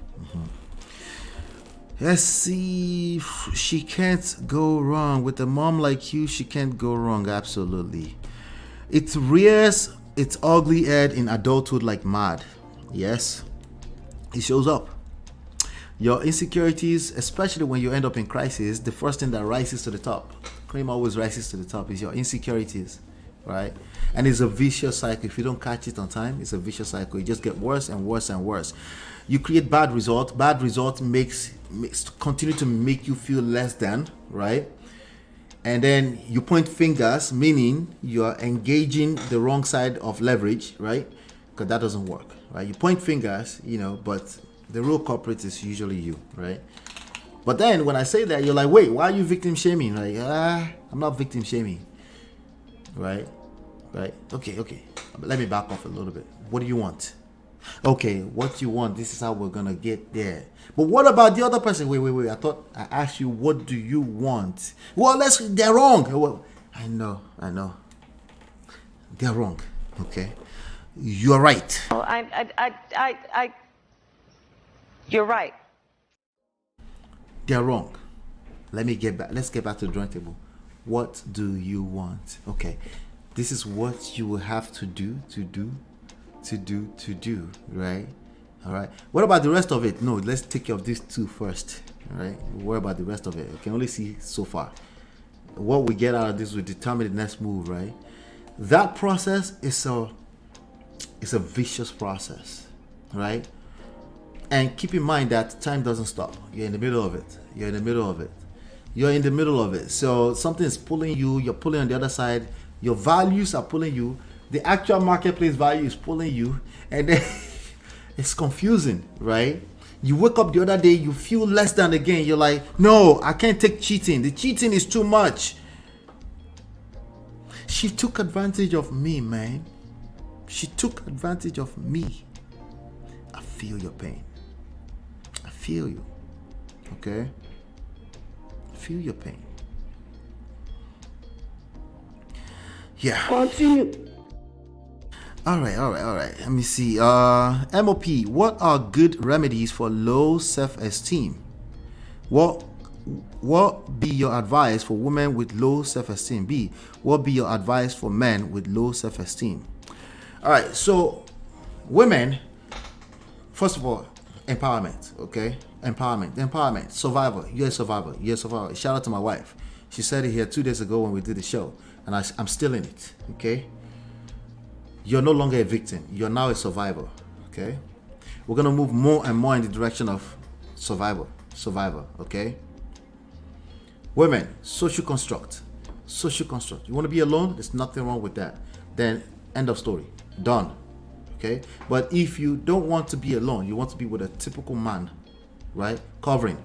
Let's see. She can't go wrong. With a mom like you, she can't go wrong. Absolutely. It rears its ugly head in adulthood like mad. Yes, it shows up. Your insecurities, especially when you end up in crisis, the first thing that rises to the top, cream always rises to the top, is your insecurities, right? And it's a vicious cycle. If you don't catch it on time, it's a vicious cycle. You just get worse and worse and worse. You create bad results. Bad results makes continue to make you feel less than, right? And then you point fingers, meaning you are engaging the wrong side of leverage, right? Because that doesn't work, right? You point fingers, but the real culprit is usually you, right? But then when I say that, you're like, wait, why are you victim shaming? Like, I'm not victim shaming, right? Right? Okay. Let me back off a little bit. What do you want? Okay, what you want, this is how we're gonna get there. But what about the other person? Wait. I thought I asked you, what do you want? Well, they're wrong. Well, I know. They're wrong. Okay. You're right. Well, you're right. They're wrong. Let's get back to the drawing table. What do you want? Okay. This is what you will have to do, right? All right. What about the rest of it? No, let's take care of these two first. All right. What about the rest of it? We can only see so far. What we get out of this will determine the next move, right? That process is a vicious process, right? And keep in mind that time doesn't stop. You're in the middle of it. You're in the middle of it. You're in the middle of it. So something is pulling you. You're pulling on the other side. Your values are pulling you. The actual marketplace value is pulling you. And then it's confusing, right? You wake up the other day, you feel less than again. You're like, no, I can't take cheating. The cheating is too much. She took advantage of me, man. She took advantage of me. I feel your pain. I feel you. Okay? I feel your pain. Yeah. Continue. All right. Let me see. MOP, what are good remedies for low self-esteem? What be your advice for women with low self-esteem? B, what be your advice for men with low self-esteem? All right. So, women, first of all, empowerment. Okay, empowerment. Survivor. You're a survivor. Shout out to my wife. She said it here 2 days ago when we did the show, and I'm still in it. Okay. You're no longer a victim. You're now a survivor. Okay? We're going to move more and more in the direction of survivor. Okay? Women, social construct. You want to be alone? There's nothing wrong with that. Then, end of story. Done. Okay? But if you don't want to be alone, you want to be with a typical man, right? Covering.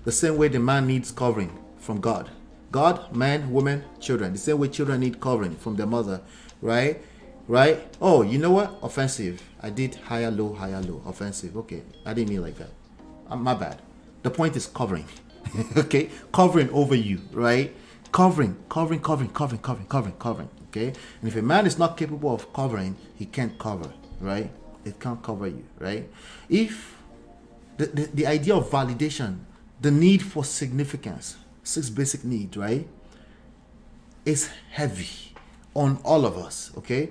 The same way the man needs covering from God. God, man, woman, children. The same way children need covering from their mother. Right? Oh, you know what? Offensive. I did higher, low. Offensive. Okay. I didn't mean like that. My bad. The point is covering. Okay? Covering over you. Right? Covering. Okay? And if a man is not capable of covering, he can't cover. Right? It can't cover you. Right? If the idea of validation, the need for significance, 6 basic needs, right? Is heavy on all of us, okay?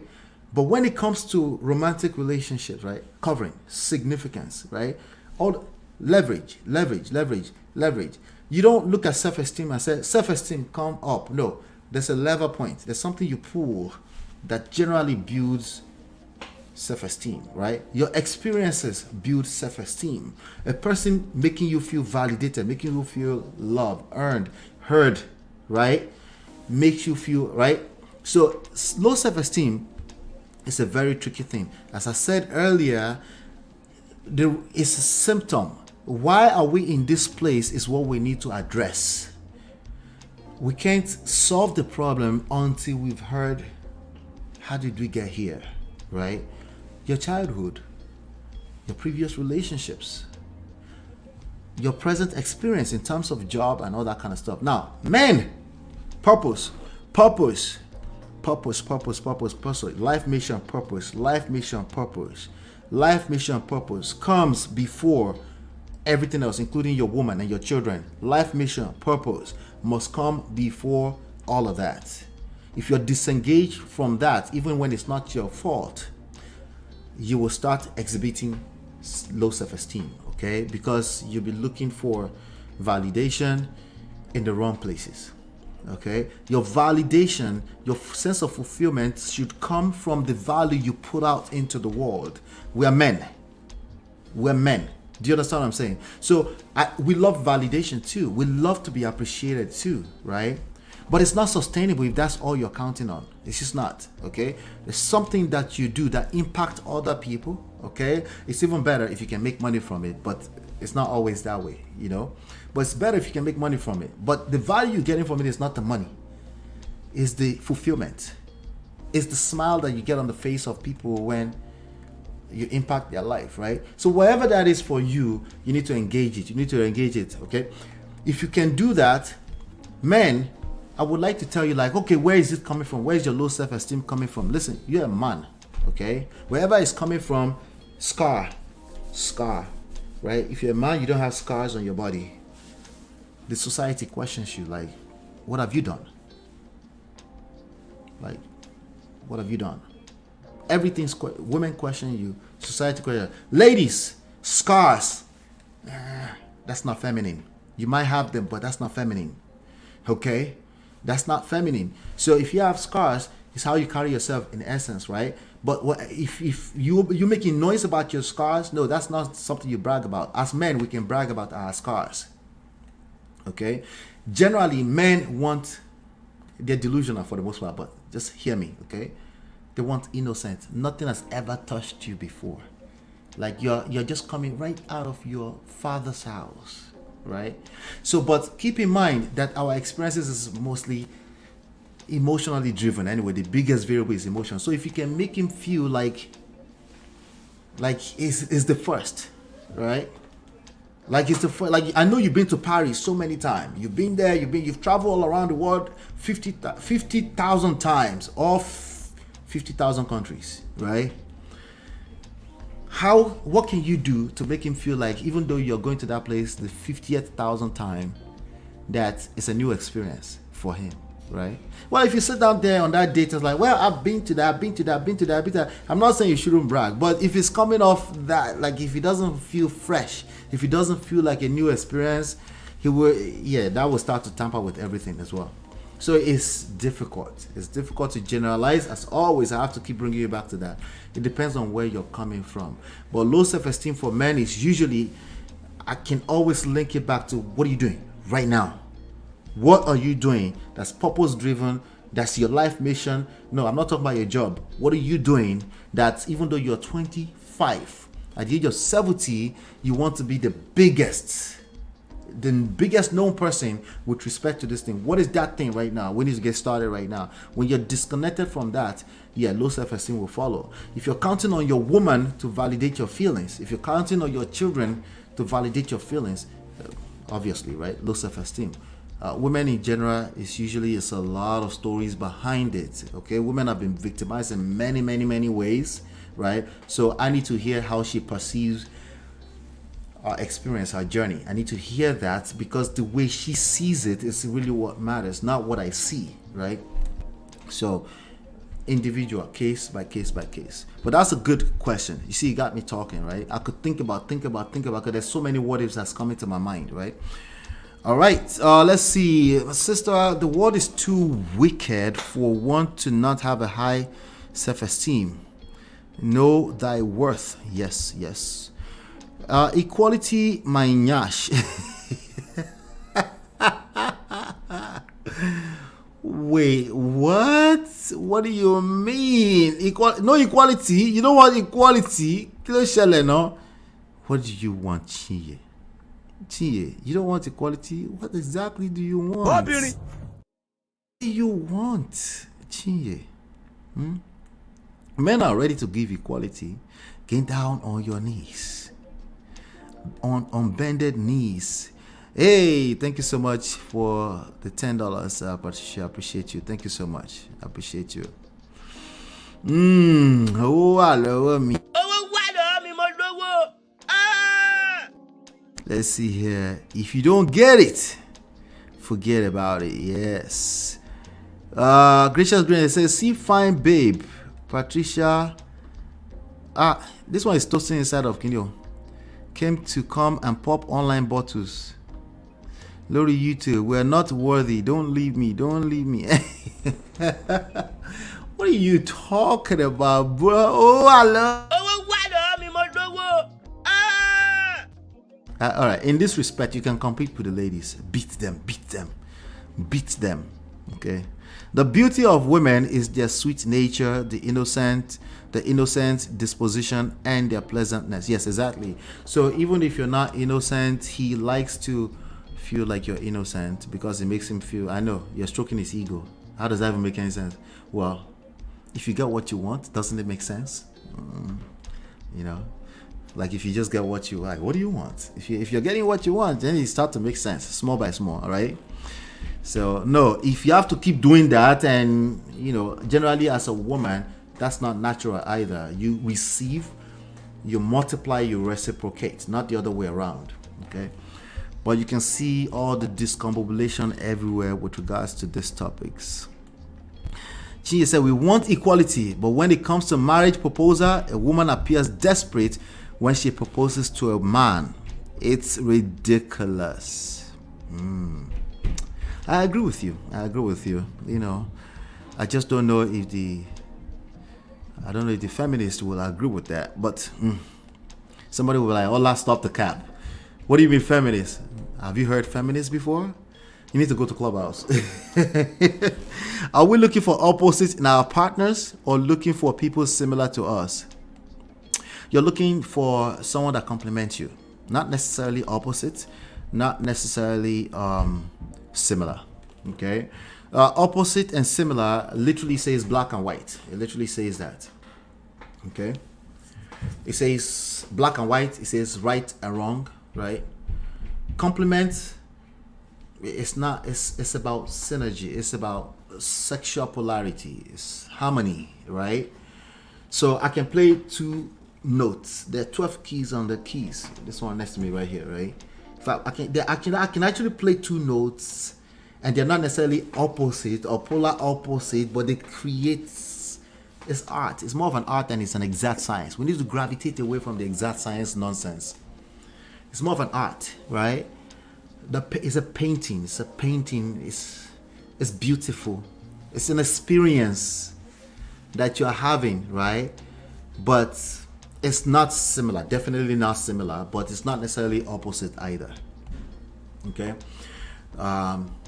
But when it comes to romantic relationships, right? Covering, significance, right? All leverage. You don't look at self-esteem and say, self-esteem come up. No, there's a lever point. There's something you pull that generally builds self-esteem, right? Your experiences build self-esteem. A person making you feel validated, making you feel loved, earned, heard, right? Makes you feel, right? So low self-esteem is a very tricky thing. As I said earlier, it's a symptom. Why are we in this place is what we need to address. We can't solve the problem until we've heard, how did we get here, right? Your childhood, your previous relationships, your present experience in terms of job and all that kind of stuff. Now, men, purpose, life mission purpose comes before everything else, including your woman and your children. Life mission purpose must come before all of that. If you're disengaged from that, even when it's not your fault, you will start exhibiting low self-esteem, okay? Because you'll be looking for validation in the wrong places. Okay, your validation, your sense of fulfillment should come from the value you put out into the world. We are men. Do you understand what I'm saying? So we love validation too. We love to be appreciated too, right? But it's not sustainable if that's all you're counting on. It's just not, okay? There's something that you do that impact other people, okay? It's even better if you can make money from it, but it's not always that way, you know? But it's better if you can make money from it. But the value you're getting from it is not the money. It's the fulfillment. It's the smile that you get on the face of people when you impact their life, right? So whatever that is for you, you need to engage it. Okay? If you can do that, men, I would like to tell you, like, okay, where is it coming from? Where is your low self-esteem coming from? Listen, you're a man, okay? Wherever it's coming from, scar, right? If you're a man, you don't have scars on your body. The society questions you, like, what have you done? Like, what have you done? everything's women question you, society question. Ladies, scars, that's not feminine. You might have them, but that's not feminine. Okay, that's not feminine. So if you have scars, it's how you carry yourself in essence, right? But if you making noise about your scars, no, that's not something you brag about. As men, we can brag about our scars. Okay, generally men want, they're delusional for the most part, but just hear me, okay? They want innocence. Nothing has ever touched you before. Like you're just coming right out of your father's house, right? So, but keep in mind that our experiences is mostly emotionally driven. Anyway, the biggest variable is emotion. So if you can make him feel like is the first, right? Like it's the first. Like I know you've been to Paris so many times. You've been there. You've traveled all around the world 50,000 times, off 50,000 countries, right? What can you do to make him feel like, even though you're going to that place the 50,000th time, that it's a new experience for him, right? Well, if you sit down there on that date, it's like, well, I've been to that. I'm not saying you shouldn't brag, but if it's coming off that, like if he doesn't feel fresh, if he doesn't feel like a new experience, that will start to tamper with everything as well. So it's difficult. It's difficult to generalize. As always, I have to keep bringing you back to that. It depends on where you're coming from. But low self-esteem for men is usually, I can always link it back to, what are you doing right now? What are you doing that's purpose-driven, that's your life mission? No, I'm not talking about your job. What are you doing that even though you're 25, at the age of 70, you want to be the biggest known person with respect to this thing? What is that thing right now? We need to get started right now. When you're disconnected from that, low self-esteem will follow. If you're counting on your woman to validate your feelings, if you're counting on your children to validate your feelings, obviously, right? Low self-esteem. Women in general, it's a lot of stories behind it. Okay, women have been victimized in many, many, many ways, right? So I need to hear how she perceives our experience, our journey. I need to hear that, because the way she sees it is really what matters, not what I see, right? So individual, case by case by case. But that's a good question. You see, you got me talking, right? I could think about, because there's so many what ifs that's coming to my mind, right? All right, let's see. Sister, the world is too wicked for one to not have a high self-esteem. Know thy worth. Yes. Equality, my nyash. Wait, what? What do you mean? No equality? You don't want equality? What do you want, Chie? You don't want equality? What exactly do you want? What do you want, Chie? Men are ready to give equality. Get down on your knees. On bended knees. Hey, thank you so much for the $10, Patricia. I appreciate you. Thank you so much. I appreciate you. I love me. Let's see here. If you don't get it, forget about it. Yes. Gracious Green says, see fine babe. Patricia. This one is toasting inside of Kinyo. Came to come and pop online bottles. Lori, you too. We're not worthy. Don't leave me. What are you talking about, bro? I love. All right. In this respect, you can compete with the ladies. Beat them. Okay. The beauty of women is their sweet nature, the innocent disposition, and their pleasantness. Yes, exactly. So even if you're not innocent, he likes to feel like you're innocent because it makes him feel, I know, you're stroking his ego. How does that even make any sense? Well, if you get what you want, doesn't it make sense? Like if you just get what you like, what do you want? If you're getting what you want, then it starts to make sense, small by small, all right? So no, if you have to keep doing that, and generally as a woman, that's not natural either. You receive, you multiply, you reciprocate, not the other way around, okay? But you can see all the discombobulation everywhere with regards to these topics. She said, we want equality, but when it comes to marriage proposal, a woman appears desperate when she proposes to a man. It's ridiculous. I agree with you. You know, I just don't know if the feminists will agree with that. But somebody will be like, "Ola, stop the cap." What do you mean feminist? Have you heard feminists before? You need to go to Clubhouse. Are we looking for opposites in our partners or looking for people similar to us? You're looking for someone that complements you. Not necessarily opposite, not necessarily similar. Okay? Opposite and similar literally says black and white. It literally says that. Okay? It says black and white. It says right and wrong. Right? Complement. It's not. It's about synergy. It's about sexual polarity. It's harmony. Right? So I can play two notes. There are 12 keys on the keys. This one next to me right here. Right? In fact, I can actually play two notes, and they're not necessarily opposite or polar opposite, but they create. It's art. It's more of an art than it's an exact science. We need to gravitate away from the exact science nonsense. It's more of an art, right? It's a painting. It's a painting. It's beautiful. It's an experience that you're having, right? But it's not similar. Definitely not similar. But it's not necessarily opposite either. Okay,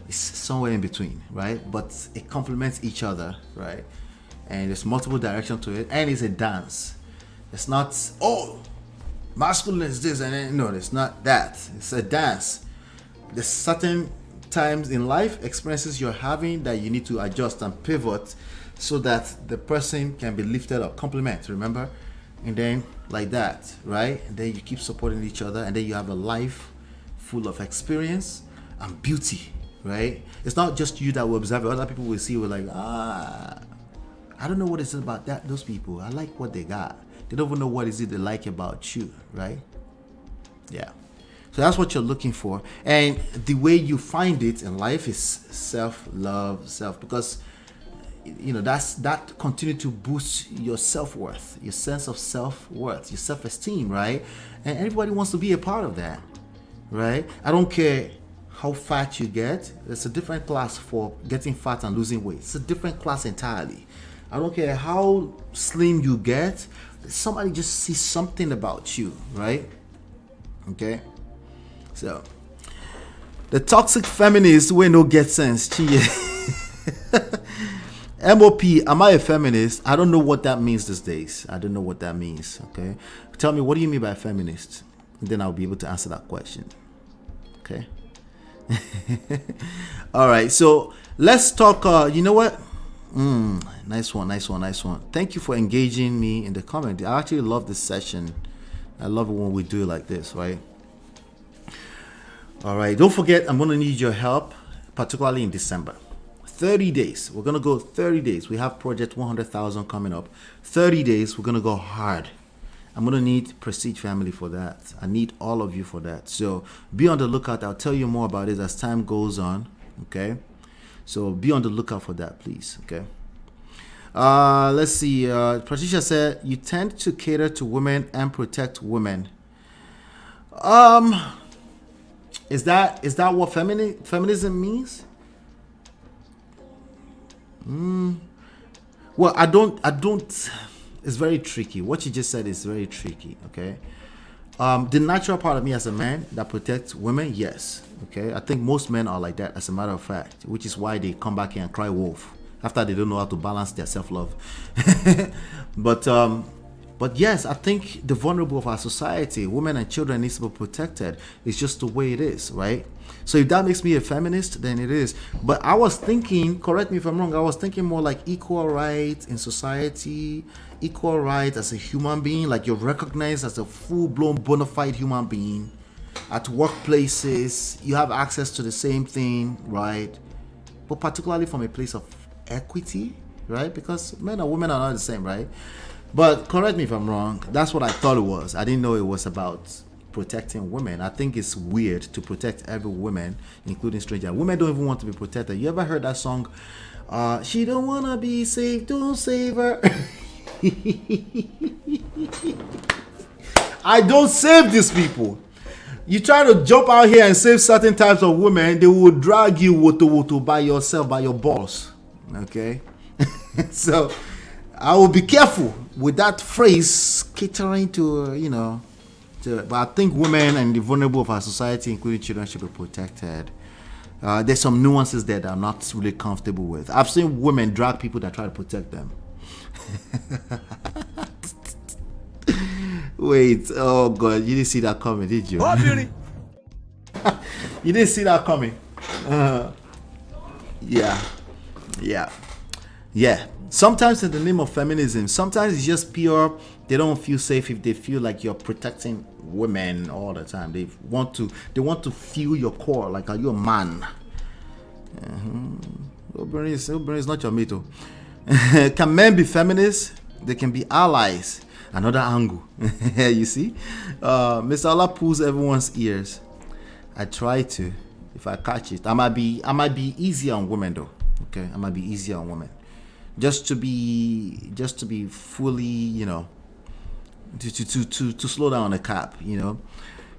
it's somewhere in between, right? But it complements each other, right? And there's multiple directions to it, and it's a dance. It's not masculine is this, and then, no, it's not that. It's a dance. There's certain times in life, experiences you're having that you need to adjust and pivot so that the person can be lifted up, complement, remember? And then like that, right? And then you keep supporting each other, and then you have a life full of experience and beauty, right? It's not just you that will observe it. Other people will see, we're like, I don't know what it is about those people. I like what they got. They don't even know what is it they like about you, right? Yeah. So that's what you're looking for. And the way you find it in life is self-love, because you know that continue to boost your self-worth, your sense of self-worth, your self-esteem, right? And everybody wants to be a part of that, right? I don't care how fat you get. There's a different class for getting fat and losing weight. It's a different class entirely. I don't care how slim you get. Somebody just sees something about you, right? Okay. So the toxic feminist will no get sense. MOP, am I a feminist? I don't know what that means these days. I don't know what that means. Okay. Tell me, what do you mean by feminist? And then I'll be able to answer that question. Okay. All right. So let's talk. You know what? Nice one. Thank you for engaging me in the comment. I actually love this session. I love it when we do it like this, right? All right. Don't forget, I'm going to need your help, particularly in December. 30 days. We're going to go 30 days. We have Project 100,000 coming up. 30 days. We're going to go hard. I'm going to need Prestige Family for that. I need all of you for that. So be on the lookout. I'll tell you more about it as time goes on. Okay. So be on the lookout for that, please. Okay. Let's see. Patricia said, you tend to cater to women and protect women. Is that what feminism means? Well, I don't. It's very tricky. What you just said is very tricky. Okay. The natural part of me as a man that protects women, yes. Okay. I think most men are like that, as a matter of fact, which is why they come back here and cry wolf after they don't know how to balance their self-love. But yes, I think the vulnerable of our society, women and children, needs to be protected. It's just the way it is, right? So if that makes me a feminist, then it is. But I was thinking, correct me if I'm wrong, I was thinking more like equal rights in society, equal rights as a human being, like you're recognized as a full-blown bona fide human being. At workplaces, you have access to the same thing, right? But particularly from a place of equity, right? Because men and women are not the same, right? But correct me if I'm wrong. That's what I thought it was. I didn't know it was about protecting women. I think it's weird to protect every woman, including strangers. Women don't even want to be protected. You ever heard that song? She don't wanna be saved, don't save her. I don't save these people. You try to jump out here and save certain types of women, they will drag you woto by yourself, by your balls. Okay? So I will be careful with that phrase catering to, but I think women and the vulnerable of our society, including children, should be protected. There's some nuances there that I'm not really comfortable with. I've seen women drag people that try to protect them. Wait, oh God, you didn't see that coming, did you? Oh, beauty. You didn't see that coming. Yeah. Sometimes in the name of feminism, sometimes it's just pure. They don't feel safe if they feel like you're protecting women all the time. They want to feel your core, like, are you a man? Oberyn is not your mate. Can men be feminists? They can be allies. Another angle. You see? Mr. Allah pulls everyone's ears. I try to, if I catch it. I might be easier on women though. Okay, I might be easier on women. Just to be fully, to slow down a cap,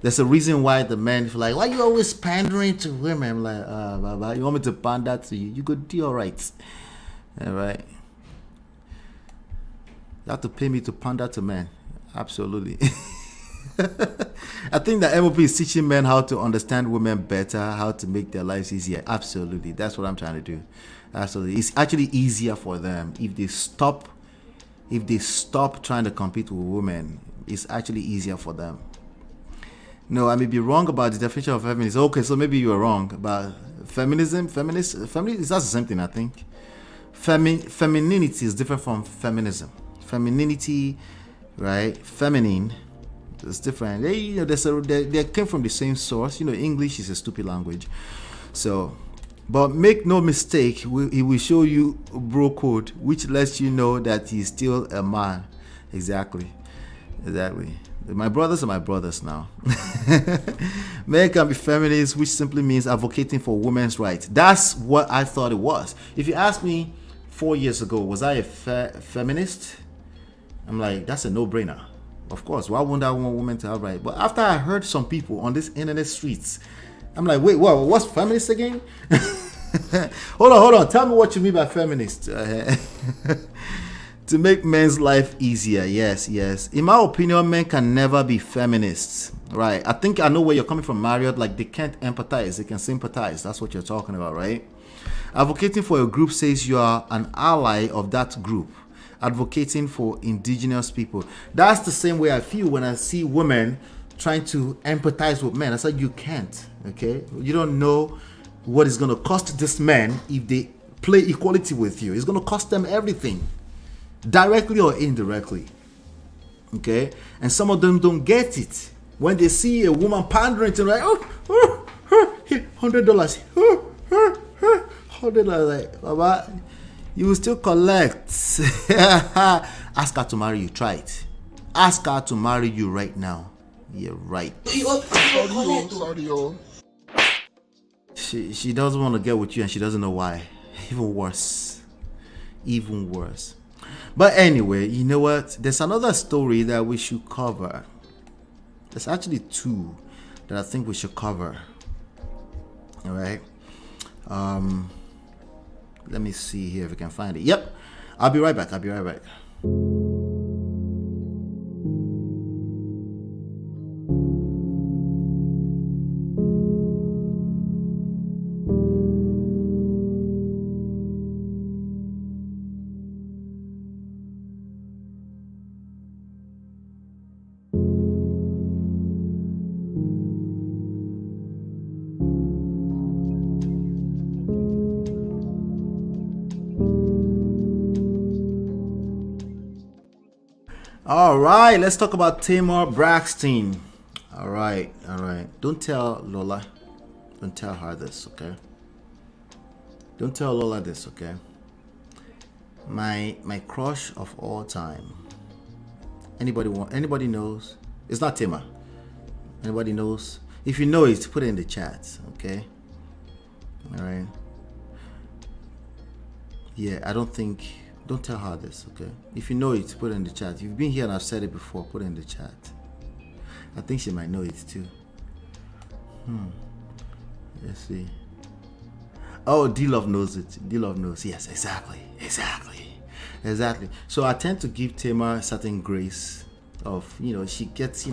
There's a reason why the men feel like, why you always pandering to women? I'm like, Baba, you want me to pander to you? You could do all right. All right. You have to pay me to pander to men. Absolutely. I think that MOP is teaching men how to understand women better, how to make their lives easier. Absolutely. That's what I'm trying to do. Absolutely. It's actually easier for them if they stop trying to compete with women. It's actually easier for them. No, I may be wrong about the definition of feminism. Okay, so maybe you are wrong about feminism. Feminist, that's the same thing, I think. Femininity is different from feminism. Femininity, right? Feminine, it's different. They came from the same source. English is a stupid language. So, but make no mistake, he will show you bro code, which lets you know that he's still a man. Exactly. My brothers are my brothers now. Men can be feminists, which simply means advocating for women's rights. That's what I thought it was. If you asked me 4 years ago, was I a feminist? I'm like, that's a no-brainer. Of course, why wouldn't I want women to have rights? But after I heard some people on this internet streets, I'm like, wait, what's feminist again? Hold on. Tell me what you mean by feminist. To make men's life easier. Yes. In my opinion, men can never be feminists. Right. I think I know where you're coming from, Marriott. Like, they can't empathize. They can sympathize. That's what you're talking about, right? Advocating for a group says you are an ally of that group. Advocating for indigenous people. That's the same way I feel when I see women trying to empathize with men. I said, you can't. Okay? You don't know what it's going to cost this men if they play equality with you. It's going to cost them everything, directly or indirectly. Okay? And some of them don't get it. When they see a woman pandering to them, like, $100. $100. Like, Baba, you will still collect. Ask her to marry you. Try it. Ask her to marry you right now. Yeah, right. Sorry. She doesn't want to get with you and she doesn't know why. Even worse. But anyway, you know what? There's another story that we should cover. There's actually two that I think we should cover. All right. Let me see here if we can find it. Yep. I'll be right back. All right, let's talk about Tamar Braxton. All right. Don't tell Lola. Don't tell her this, okay? Don't tell Lola this, okay? My crush of all time. Anybody knows? It's not Tamar. Anybody knows? If you know it, put it in the chat, okay? All right. Yeah, I don't tell her this, okay? If you know it, put it in the chat. If you've been here and I've said it before, put it in the chat. I think she might know it too. Let's see. Oh, D-Love knows it. D-Love knows. Yes, exactly. So I tend to give Tamar a certain grace of, she gets,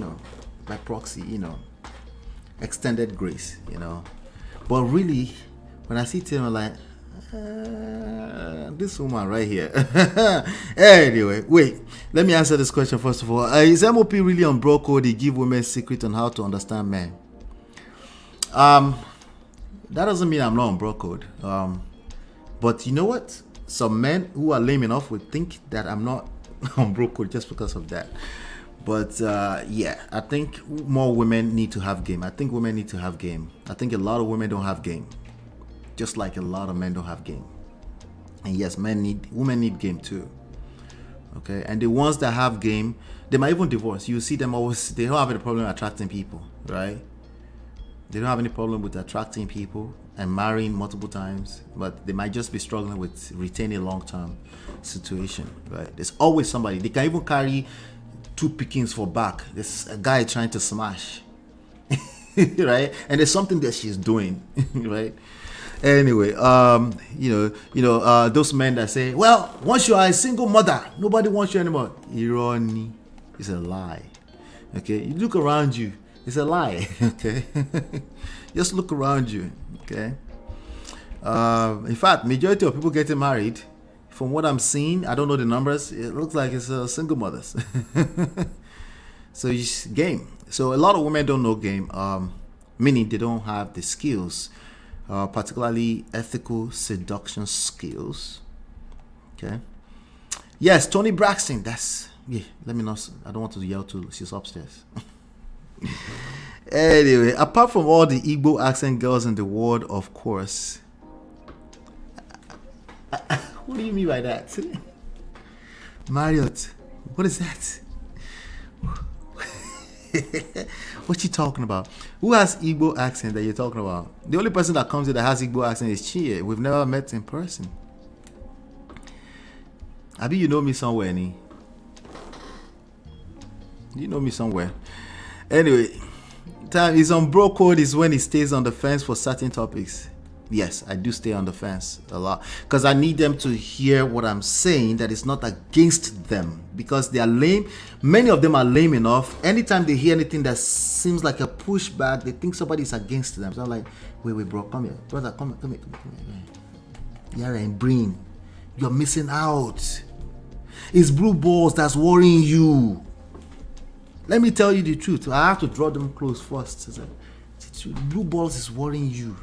by proxy, extended grace, But really, when I see Tamar, like, this woman right here. Anyway, wait. Let me answer this question first of all. Is MOP really on bro code? He give women secret on how to understand men. That doesn't mean I'm not on bro code. But you know what? Some men who are lame enough would think that I'm not on bro code just because of that. But yeah, I think more women need to have game. I think women need to have game. I think a lot of women don't have game. Just like a lot of men don't have game. And yes, women need game too. Okay, and the ones that have game, they might even divorce. You see them always, they don't have any problem attracting people, right? They don't have any problem with attracting people and marrying multiple times, but they might just be struggling with retaining a long-term situation, right? There's always somebody. They can even carry 2 pickings for back. There's a guy trying to smash, right? And there's something that she's doing, right? Anyway, those men that say, well, once you are a single mother, nobody wants you anymore. Irony. It's a lie. Okay, you look around you. It's a lie. Okay, just look around you. Okay. In fact, majority of people getting married, from what I'm seeing, I don't know the numbers. It looks like it's single mothers. So it's game. So a lot of women don't know game. Meaning they don't have the skills. Particularly ethical seduction skills. Okay. Yes, Tony Braxton. Let me not. I don't want to yell too. She's upstairs. Anyway, apart from all the Igbo accent girls in the world, of course. What do you mean by that? Marriott, what is that? What you talking about? Who has Igbo accent that you're talking about? The only person that comes here that has Igbo accent is Chie. We've never met in person. Abi, you know me somewhere, Ni? You know me somewhere. Anyway, time is on bro code is when he stays on the fence for certain topics. Yes, I do stay on the fence a lot because I need them to hear what I'm saying, that it's not against them, because they are lame. Many of them are lame enough. Anytime they hear anything that seems like a pushback, they think somebody's against them. So I'm like, wait, bro, come here. Brother, come here. You're in brain. You're missing out. It's blue balls that's worrying you. Let me tell you the truth. I have to draw them close first. Blue balls is worrying you.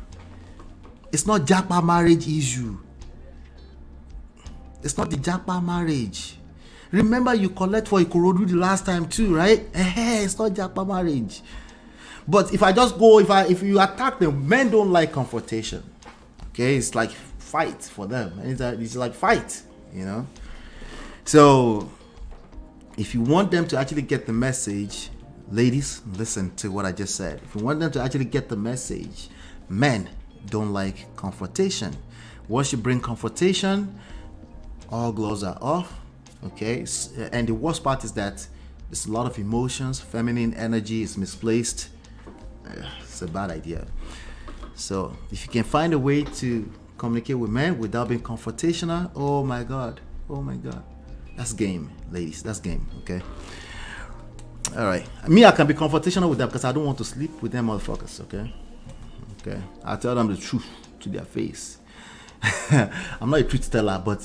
It's not Japa marriage issue. It's not the Japa marriage. Remember, you collect for Ikorodu the last time too, right? It's not Japa marriage. But if I just go, if you attack them, men don't like confrontation. Okay, it's like fight for them. It's like fight, So if you want them to actually get the message, ladies, listen to what I just said. If you want them to actually get the message, men don't like confrontation. Once you bring confrontation, all gloves are off. Okay, and the worst part is that there's a lot of emotions. Feminine energy is misplaced. It's a bad idea. So if you can find a way to communicate with men without being confrontational, oh my god, that's game, ladies. That's game. Okay. All right. Me, I can be confrontational with them because I don't want to sleep with them motherfuckers. Okay. I tell them the truth to their face. I'm not a truth teller, but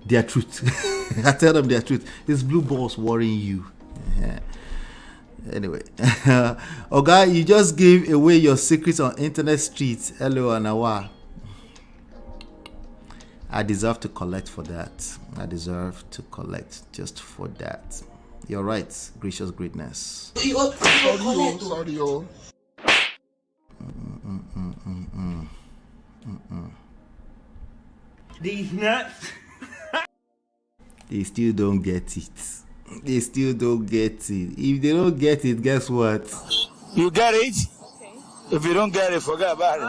their truth. I tell them their truth. This blue ball's worrying you. Anyway, okay, you just gave away your secrets on internet streets. Hello, Anawa. I deserve to collect for that. I deserve to collect just for that. You're right. Gracious greatness. Sorry. These nuts. They still don't get it. If they don't get it, guess what? You get it? If you don't get it, forget about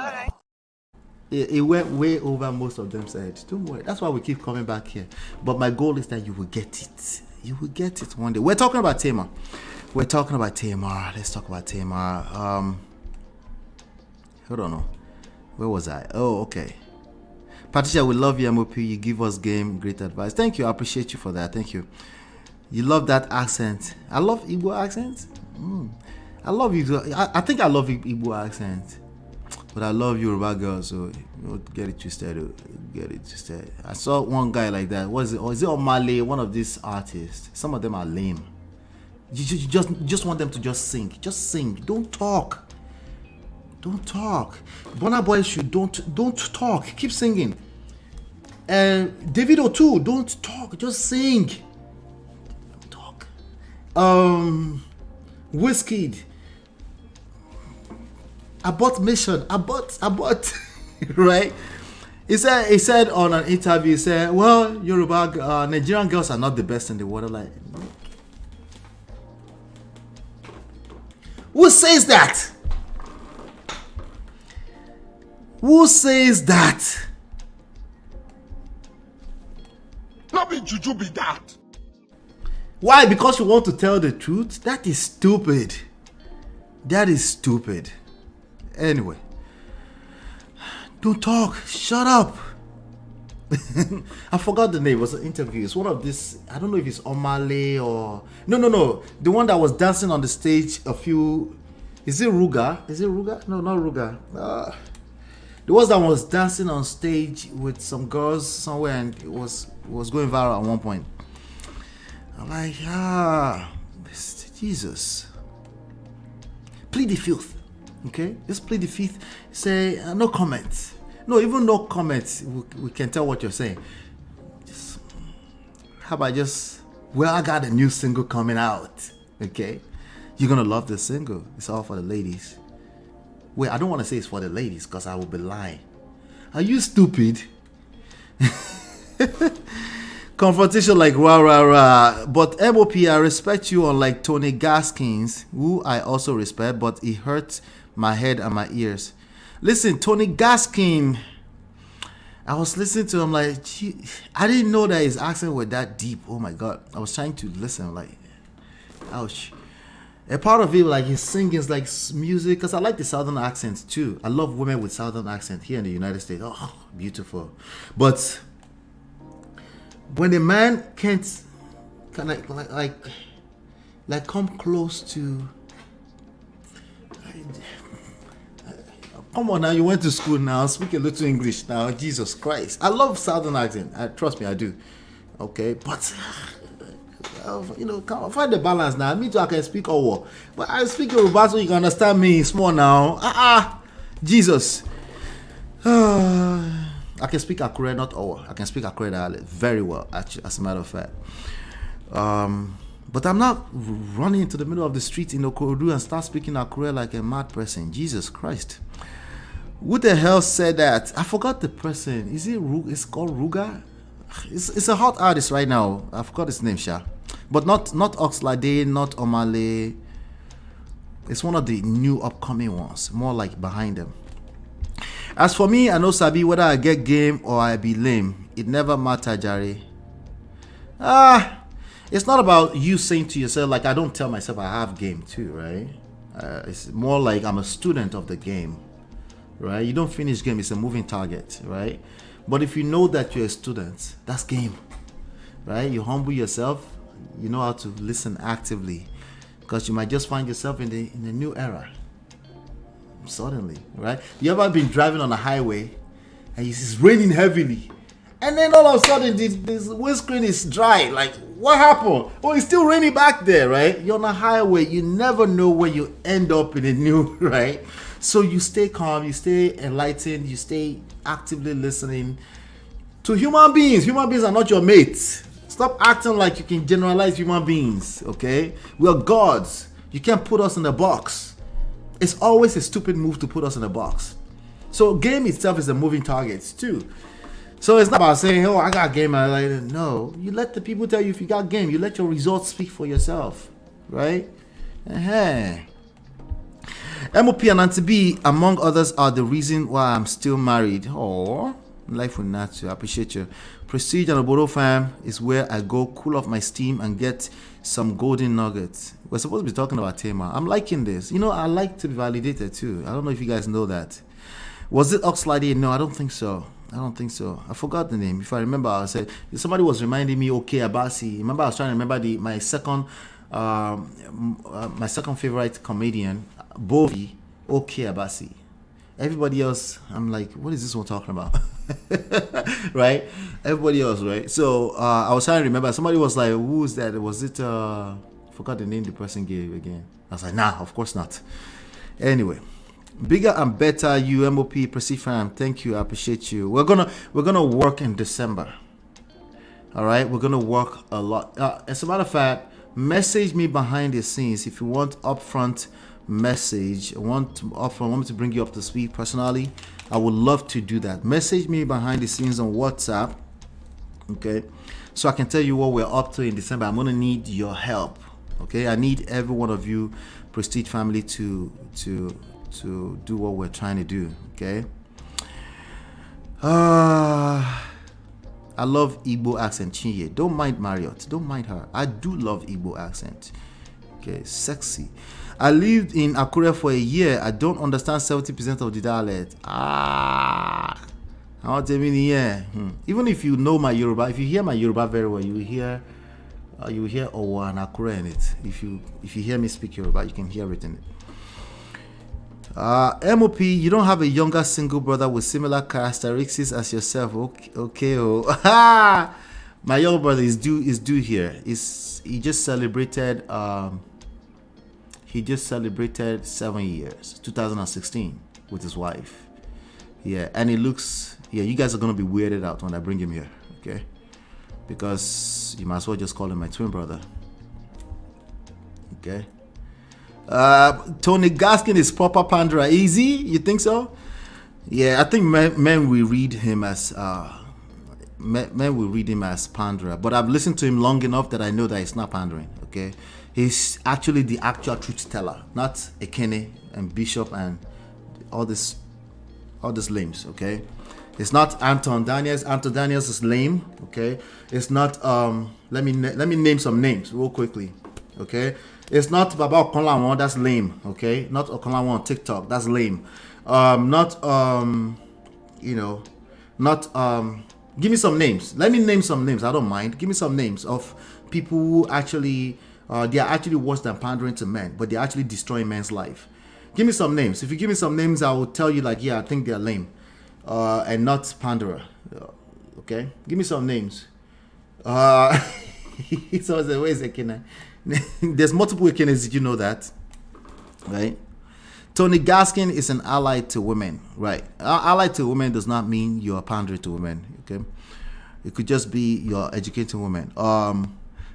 it. It went way over most of them said. Don't worry. That's why we keep coming back here. But my goal is that you will get it. You will get it one day. We're talking about Tamar. Let's talk about Tamar. Hold on. Where was I? Oh, okay. Patricia, we love you, MOP. You give us game, great advice. Thank you. I appreciate you for that. Thank you. You love that accent. I love Igbo accent. I love you. I think I love Igbo accent. But I love Yoruba girls, so you don't get it twisted. I saw one guy like that. Was it Omale, one of these artists? Some of them are lame. You just want them to just sing. Just sing. Don't talk. Burna Boy should don't talk. Keep singing. And Davido too. Don't talk. Just sing. Don't talk. Wizkid. Abort mission. Abort. Right? He said on an interview, he said, well, Yoruba, Nigerian girls are not the best in the world. I'm like, who says that? Who says that? Not be juju be that. Why? Because you want to tell the truth? That is stupid. Anyway. Don't talk. Shut up. I forgot the name. It was an interview. It's one of this. I don't know if it's Omale or... No. The one that was dancing on the stage a few... Is it Ruga? No, not Ruga. The one that was dancing on stage with some girls somewhere, and it was going viral at one point. I'm like, Jesus. Plead the fifth. Okay? Just plead the fifth. Say, no comments. No, even no comments. We can tell what you're saying. How about I got a new single coming out. Okay? You're going to love this single. It's all for the ladies. Wait, I don't want to say it's for the ladies because I will be lying. Are you stupid? Confrontation like rah. But MOP, I respect you unlike Tony Gaskins, who I also respect, but he hurt my head and my ears. Listen, Tony Gaskin, I was listening to him like, gee, I didn't know that his accent was that deep. Oh my God. I was trying to listen like, ouch. A part of it, like his singing is like music, because I like the southern accents too. I love women with southern accent here in the United States. Oh, beautiful. But when a man can't kind of like come close to... Come on now, you went to school now, speak a little English now, Jesus Christ. I love southern accent, trust me, I do. Okay, but, find the balance now. Me too, I can speak Owo. But I speak Yoruba so you can understand me small now. Jesus. I can speak Akure, not Owo. I can speak Akure dialect very well, actually, as a matter of fact. But I'm not running into the middle of the street in Okorodu and start speaking Akure like a mad person. Jesus Christ. Who the hell said that? I forgot the person. Is it it's called Ruga? It's a hot artist right now. I forgot his name, Sha. But not Oxlade, not Omale. It's one of the new upcoming ones. More like behind them. As for me, I know Sabi, whether I get game or I be lame, it never matter, Jare. It's not about you saying to yourself, like, I don't tell myself I have game too, right? It's more like I'm a student of the game, right? You don't finish game, it's a moving target, right? But if you know that you're a student, that's game, right? You humble yourself, you know how to listen actively, because you might just find yourself in the new era. Suddenly, right? You ever been driving on a highway and it's raining heavily, and then all of a sudden this windscreen is dry? Like, what happened? Oh, it's still raining back there, right? You're on a highway. You never know where you end up in a new, right? So you stay calm, you stay enlightened, you stay actively listening to human beings. Human beings are not your mates. Stop acting like you can generalize human beings, okay? We are gods. You can't put us in a box. It's always a stupid move to put us in a box. So game itself is a moving target too. So it's not about saying, oh, I got game. No, you let the people tell you if you got game. You let your results speak for yourself, right? MOP and Auntie B, among others, are the reason why I'm still married. Oh, life will not to. I appreciate you. Prestige and Obodo fam is where I go cool off my steam and get some golden nuggets. We're supposed to be talking about Tamar. I'm liking this. You know, I like to be validated too. I don't know if you guys know that. Was it Oxlade? No, I don't think so. I forgot the name. If I remember, I said somebody was reminding me. Okay, Abasi. Remember, I was trying to remember my second favorite comedian, Bovi. Okay, Abasi. Everybody else, I'm like, what is this one talking about? Right? Everybody else, right? So I was trying to remember. Somebody was like, who is that? Was it? Forgot the name the person gave again. I was like, nah, of course not. Anyway. Bigger and better, you MOP Prestige fam. Thank you, I appreciate you. We're gonna work in December. All right, we're gonna work a lot. As a matter of fact, message me behind the scenes if you want upfront message. Want me to bring you up to speed personally. I would love to do that. Message me behind the scenes on WhatsApp. Okay, so I can tell you what we're up to in December. I'm gonna need your help. Okay, I need every one of you, Prestige family, to do what we're trying to do. Okay. I love Igbo accent. Chinye, don't mind Marriott, don't mind her. I do love Igbo accent. Okay, sexy. I lived in Akure for a year. I don't understand 70% of the dialect. I want to mean, yeah. Even if you know my Yoruba, if you hear my Yoruba very well, you will hear Owa and Akure in it. If you hear me speak Yoruba, you can hear it in it. MOP, you don't have a younger single brother with similar characteristics as yourself. Okay. Oh. My younger brother is due here. He just celebrated 7 years, 2016, with his wife. Yeah, and it looks, you guys are gonna be weirded out when I bring him here, okay? Because you might as well just call him my twin brother. Okay. Tony Gaskin is proper Pandora. Easy? You think so? Yeah, I think men will read him as Pandora. But I've listened to him long enough that I know that it's not pandering. Okay, he's actually the actual truth teller, not Ekene and Bishop and all this lames. Okay, it's not Anton Daniels. Anton Daniels is lame. Okay, it's not. Let me name some names real quickly. Okay. It's not Baba Okonlawon, that's lame, okay? Not Okonlawon on TikTok, that's lame. Give me some names. Let me name some names, I don't mind. Give me some names of people who actually, they are actually worse than pandering to men, but they're actually destroying men's life. Give me some names. If you give me some names, I will tell you like, yeah, I think they're lame, and not panderer, okay? Give me some names. So where is it, Kena? There's multiple Ekenes, did you know that? Right? Tony Gaskin is an ally to women, right? Ally to women does not mean you're pandering to women, okay? It could just be you're educating women.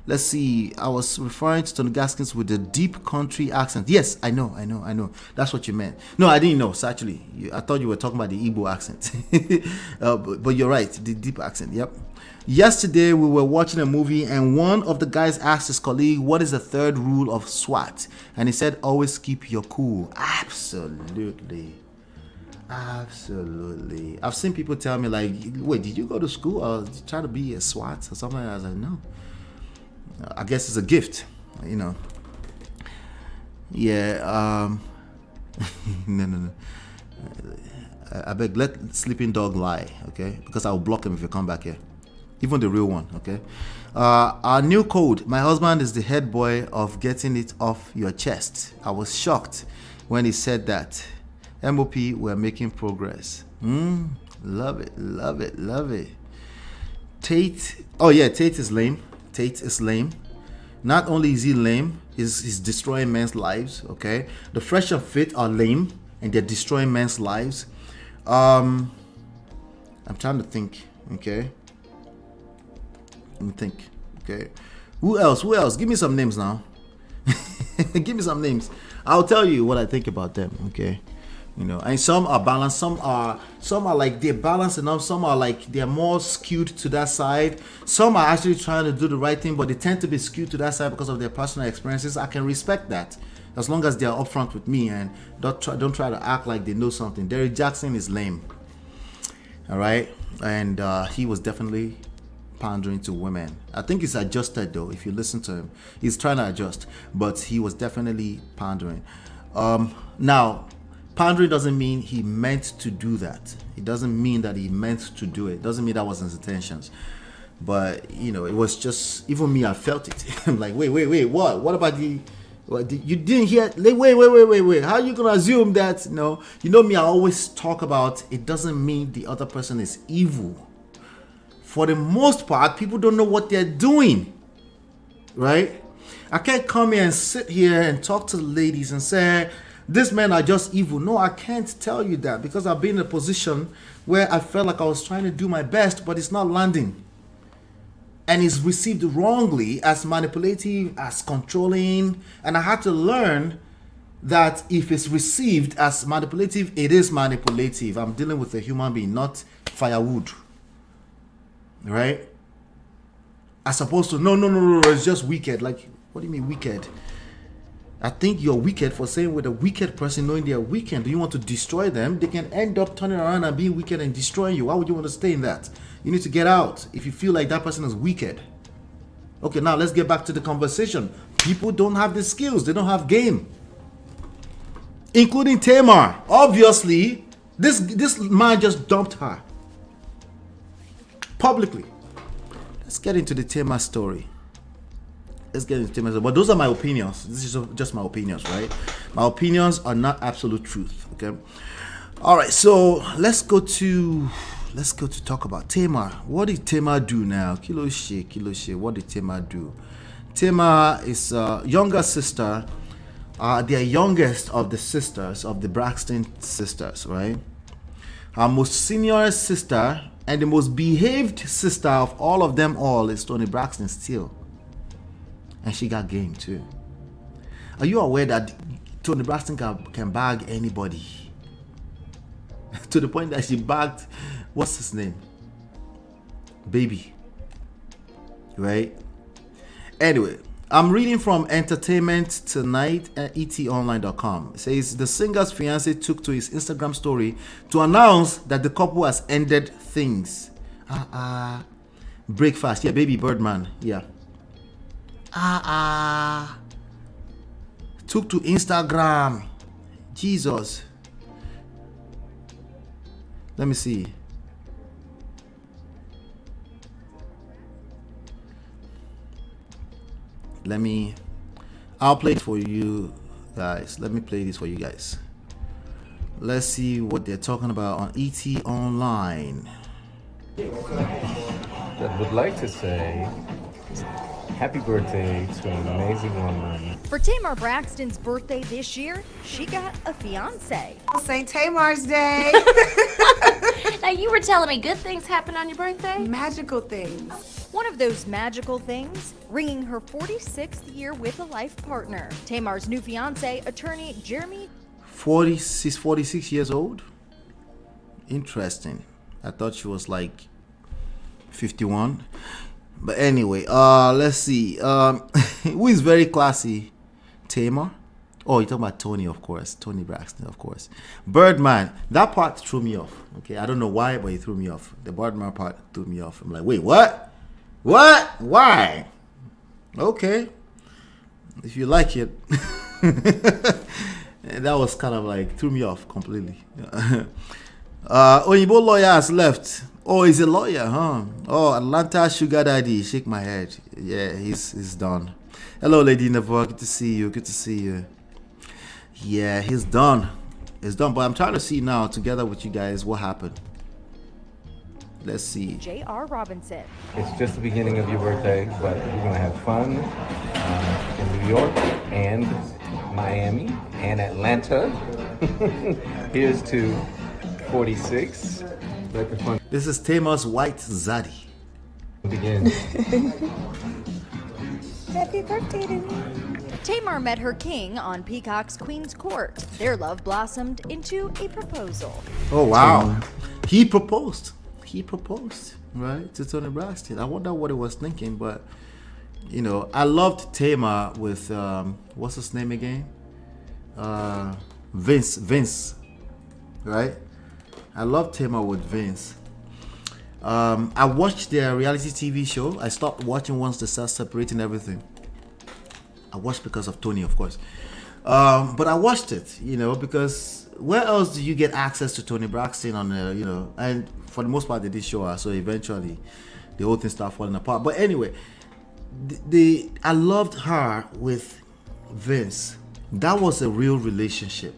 Let's see. I was referring to Tony Gaskins with the deep country accent. Yes, I know. That's what you meant. No, I didn't know. So actually, I thought you were talking about the Igbo accent. But you're right, the deep accent. Yep. Yesterday, we were watching a movie and one of the guys asked his colleague, what is the third rule of SWAT? And he said, always keep your cool. Absolutely. I've seen people tell me like, wait, did you go to school or try to be a SWAT or something? I was like, no. I guess it's a gift, you know. Yeah, no. I beg, let sleeping dog lie, okay? Because I will block him if you come back here. Even the real one, okay? Our new code. My husband is the head boy of getting it off your chest. I was shocked when he said that. MOP, we're making progress. Love it. Tate. Oh yeah, Tate is lame. Not only is he lame, he's destroying men's lives, okay? The fresh and fit are lame and they're destroying men's lives. I'm trying to think, okay? Let me think. Okay. Who else? Give me some names now. Give me some names. I'll tell you what I think about them. Okay. You know, and some are balanced, some are like they're balanced enough, some are like they're more skewed to that side. Some are actually trying to do the right thing, but they tend to be skewed to that side because of their personal experiences. I can respect that. as long as they are upfront with me and don't try to act like they know something. Derrick Jackson is lame. All right, and he was definitely pandering to women. I think he's adjusted though. If you listen to him, he's trying to adjust, but he was definitely pandering. Now, pandering doesn't mean he meant to do that. It doesn't mean that he meant to do it. It doesn't mean that was his intentions. But it was just, even me, I felt it. I'm like, wait, what about the? You didn't hear? Wait. How are you gonna assume that? You know me. I always talk about it doesn't mean the other person is evil. For the most part, people don't know what they're doing, right? I can't come here and sit here and talk to the ladies and say these men are just evil. No, I can't tell you that because I've been in a position where I felt like I was trying to do my best, but it's not landing. And it's received wrongly as manipulative, as controlling. And I had to learn that if it's received as manipulative, it is manipulative. I'm dealing with a human being, not firewood. Right? As opposed to, no, it's just wicked. Like, what do you mean wicked? I think you're wicked for saying with a wicked person knowing they're wicked. Do you want to destroy them? They can end up turning around and being wicked and destroying you. Why would you want to stay in that? You need to get out if you feel like that person is wicked. Okay, now let's get back to the conversation. People don't have the skills. They don't have game. Including Tamar. Obviously, this man just dumped her. Publicly. Let's get into the Tamar story. But those are my opinions. This is just my opinions, right? My opinions are not absolute truth. Okay. All right. So let's go to talk about Tamar. What did Tamar do now? Kilo shit. What did Tamar do? Tamar is younger sister. The youngest of the sisters of the Braxton sisters, right? Her most senior sister and the most behaved sister of all of them all is Toni Braxton still. And she got game too. Are you aware that Toni Braxton can bag anybody? To the point that she bagged, what's his name? Baby. Right? Anyway, I'm reading from Entertainment Tonight at etonline.com. It says the singer's fiance took to his Instagram story to announce that the couple has ended things. Breakfast. Yeah, baby Birdman. Yeah. Took to Instagram. Jesus. Let me see. I'll play it for you guys. Let me play this for you guys. Let's see what they're talking about on ET Online. I would like to say happy birthday to an amazing woman. For Tamar Braxton's birthday this year, she got a fiance. St. Tamar's Day. Now, you were telling me good things happen on your birthday? Magical things. One of those magical things, ringing her 46th year with a life partner. Tamar's new fiance, attorney Jeremy. 46 years old? Interesting. I thought she was like 51. But anyway, let's see. Who is very classy? Tamar? Oh, you're talking about Toni, of course. Toni Braxton, of course. Birdman. That part threw me off. Okay, I don't know why, but it threw me off. The Birdman part threw me off. I'm like, wait, what? What? Why? Okay. If you like it. That was kind of like, threw me off completely. Oyinbo lawyer has left. Oh, he's a lawyer, huh? Oh, Atlanta sugar daddy. Shake my head. Yeah, he's done. Hello, Lady Never. Good to see you. Yeah, he's done. But I'm trying to see now, together with you guys, what happened. Let's see. J.R. Robinson. It's just the beginning of your birthday, but we're going to have fun in New York and Miami and Atlanta. Here's to 46. Let the fun This is Tamar's white zaddy. begin. Happy birthday to me. Tamar met her king on Peacock's Queen's Court. Their love blossomed into a proposal. Oh, wow. He proposed, right, to Toni Braxton. I wonder what he was thinking, but, I loved Tamar with, what's his name again? Vince, right? I love Tamar with Vince. I watched their reality TV show. I stopped watching once they started separating everything. I watched because of Tony, of course. But I watched it, because where else do you get access to Tony Braxton on and for the most part they did show her, so eventually the whole thing started falling apart. But anyway, I loved her with Vince. That was a real relationship.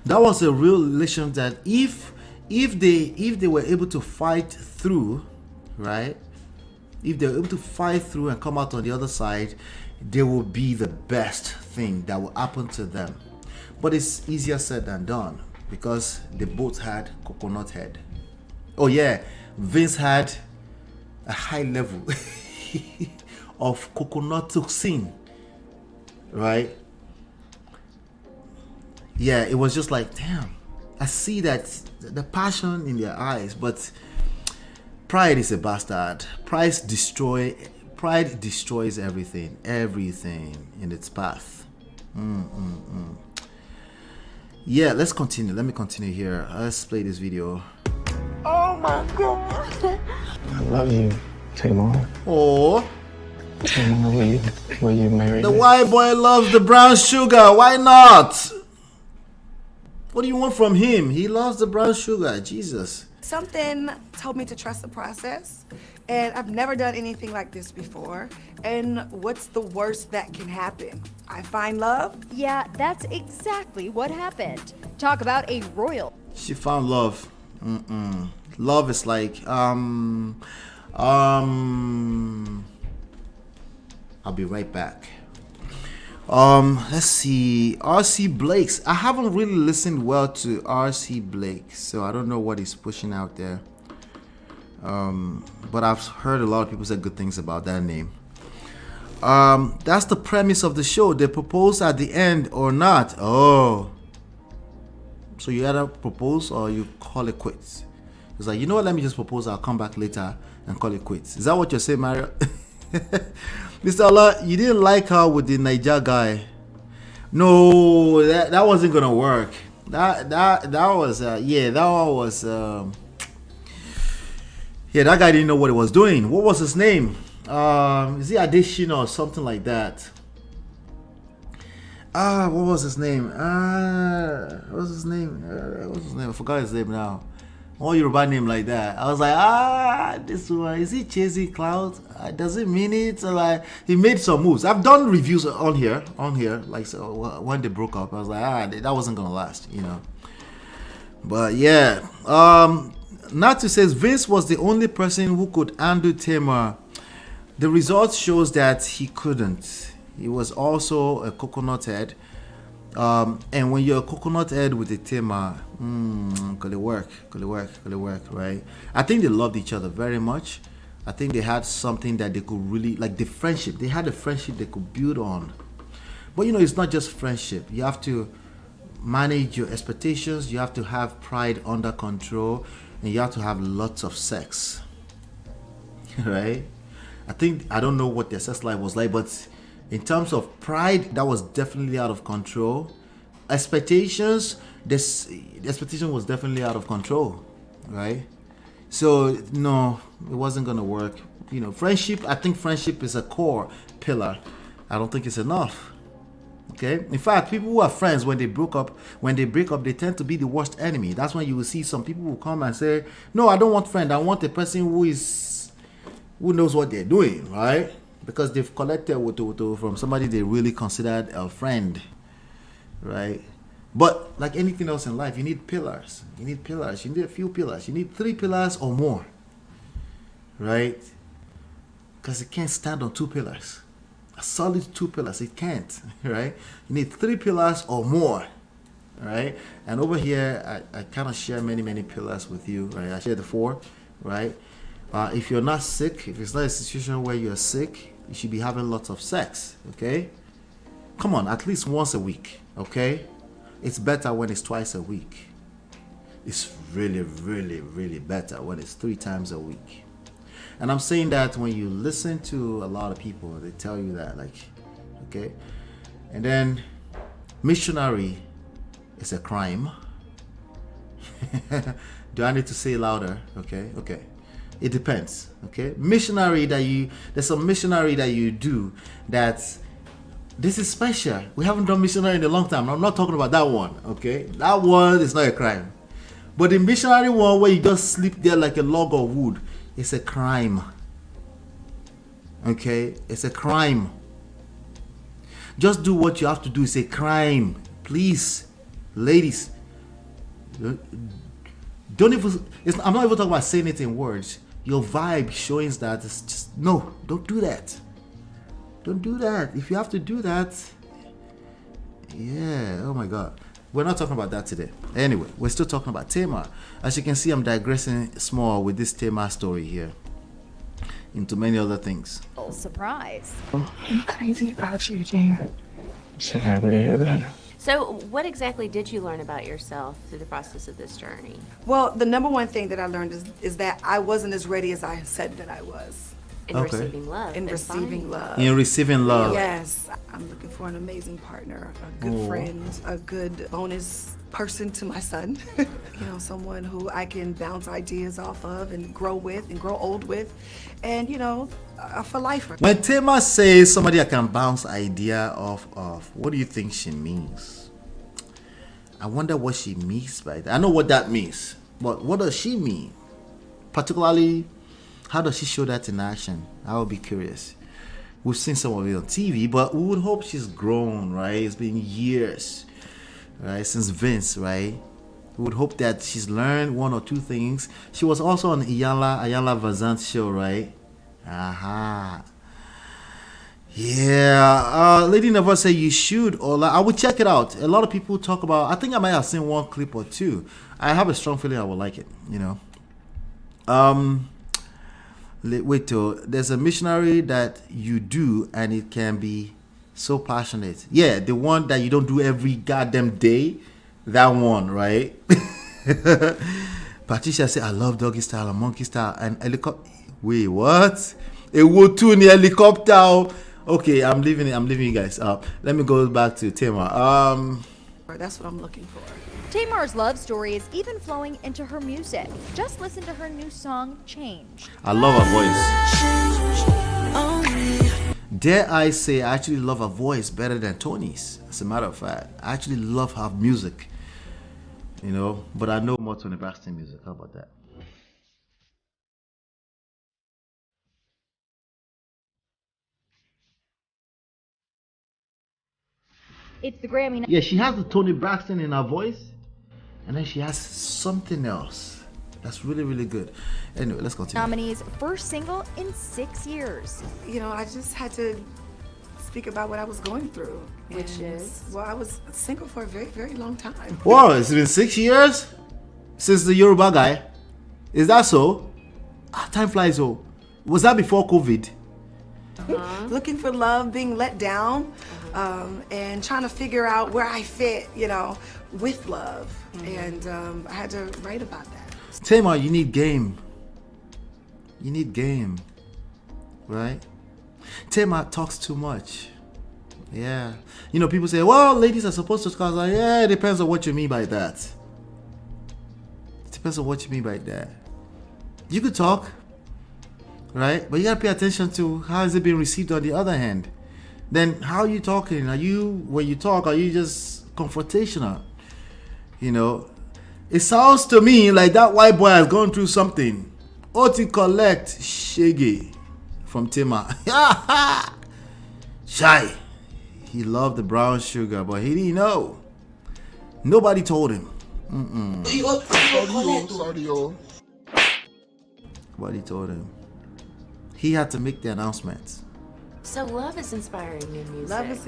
That was a real relationship that if they were able to fight through, right? If they were able to fight through and come out on the other side, they will be the best thing that will happen to them. But it's easier said than done because they both had coconut head. Oh yeah, Vince had a high level of coconut toxin, right? Yeah, it was just like, damn, I see that the passion in their eyes, but pride is a bastard. Pride destroys everything in its path. Yeah, let's continue. Let me continue here. Let's play this video. Oh my God. I love you, Tamar. Oh. Tamar, will you marry The me? white boy loves the brown sugar. Why not? What do you want from him? He loves the brown sugar. Jesus. Something told me to trust the process, and I've never done anything like this before. And what's the worst that can happen? I find love? Yeah, that's exactly what happened. Talk about a royal. She found love. Love is like I'll be right back. Let's see. R.C. Blake's. I haven't really listened well to R.C. Blake, so I don't know what he's pushing out there. But I've heard a lot of people say good things about that name. That's the premise of the show. They propose at the end or not. Oh. So you either propose or you call it quits. It's like, you know what, let me just propose, I'll come back later and call it quits. Is that what you're saying, Mario? Mr. Allah, you didn't like her with the Niger guy. No, that wasn't gonna work. That was that guy didn't know what he was doing. What was his name? Is he Adeshina or something like that? What was his name? What's his name? I forgot his name now. All Yoruba name like that. I was like, this one, is he chasing clouds? Does it mean it? So like, he made some moves. I've done reviews on here, like so when they broke up. I was like, that wasn't gonna last, But yeah, Natu says Vince was the only person who could undo Tamar. The result shows that he couldn't. He was also a coconut head. And when you're a coconut head with a Tamar, could it work, right? I think they loved each other very much. I think they had something that they could really, like the friendship. They had a friendship they could build on. But it's not just friendship. You have to manage your expectations. You have to have pride under control. And you have to have lots of sex. Right? I don't know what their sex life was like, but in terms of pride, that was definitely out of control. Expectations, the expectation was definitely out of control, right? So no, it wasn't gonna work. Friendship. I think friendship is a core pillar. I don't think it's enough. Okay. In fact, people who are friends when they break up, they tend to be the worst enemy. That's when you will see some people who come and say, "No, I don't want friend. I want a person who knows what they're doing," right? Because they've collected from somebody they really considered a friend, right? But like anything else in life, you need pillars. You need a few pillars. You need 3 pillars or more, right? Because it can't stand on 2 pillars. A solid 2 pillars, it can't, right? You need 3 pillars or more, right? And over here, I kind of share many pillars with you, right? I share the 4, right? If you're not sick, if it's not a situation where you're sick, you should be having lots of sex, okay? Come on, at least once a week, okay? It's better when it's twice a week. It's really better when it's 3 times a week. And I'm saying that when you listen to a lot of people, they tell you that, like, okay? And then Missionary is a crime. Do I need to say louder? Okay. It depends. Okay. Missionary there's some missionary that you do that's, this is special. We haven't done missionary in a long time. I'm not talking about that one. Okay. That one is not a crime. But the missionary one where you just sleep there like a log of wood, it's a crime. Okay. It's a crime. Just do what you have to do. It's a crime. Please, ladies. Don't even. I'm not even talking about saying it in words. Your vibe showing that it's just no. Don't do that. Don't do that. If you have to do that, yeah. Oh my God. We're not talking about that today. Anyway, we're still talking about Tamar. As you can see, I'm digressing small with this Tamar story here into many other things. Surprise. I'm crazy about you, Jane. Should I really hear that? So, what exactly did you learn about yourself through the process of this journey? Well, the number one thing that I learned is that I wasn't as ready as I said that I was. In receiving love. In receiving love. In receiving love. Yes. I'm looking for an amazing partner, a good friend, a good bonus person to my son. Someone who I can bounce ideas off of and grow with and grow old with. And, for life. When Tamar says somebody I can bounce idea off of, what do you think she means? I wonder what she means by that. I know what that means, but what does she mean? Particularly, how does she show that in action? I would be curious. We've seen some of it on TV, but we would hope she's grown, right? It's been years, right, since Vince, right? We would hope that she's learned one or two things. She was also on Ayala Vazant's show, right? Aha. Yeah. Lady Never said you should, Ola. I would check it out. A lot of people talk about, I think I might have seen one clip or two. I have a strong feeling I would like it, Wait till there's a missionary that you do and it can be so passionate. Yeah, the one that you don't do every goddamn day. That one, right? Patricia said, I love doggy style and monkey style and helicopter. Wait, what? A wood in the helicopter. Okay, I'm leaving you guys up. Let me go back to Tamar. That's what I'm looking for. Tamar's love story is even flowing into her music. Just listen to her new song, Change. I love her voice. Dare I say, I actually love her voice better than Tony's. As a matter of fact, I actually love her music. But I know more Tony Braxton music. How about that? It's the Grammy. Yeah, she has the Tony Braxton in her voice, and then she has something else that's really, really good. Anyway, let's continue. Nominee's first single in 6 years. I just had to speak about what I was going through. Which is? Well, I was single for a very, very long time. Whoa, it's been 6 years since the Yoruba guy. Is that so? Time flies, oh. Was that before COVID? Looking for love, being let down, and trying to figure out where I fit, with love. And I had to write about that. Tamar, you need game. You need game, right? Tamar talks too much. Yeah. People say, well, ladies are supposed to talk. Like, yeah, it depends on what you mean by that. It depends on what you mean by that. You could talk, right? But you gotta pay attention to how is it being received on the other hand. Then how are you talking? When you talk, are you just confrontational? It sounds to me like that white boy has gone through something. Oti collect Shege from Tamar. Shy. He loved the brown sugar, but he didn't know. Nobody told him. Nobody told him. He had to make the announcement. So love is inspiring new music. Love is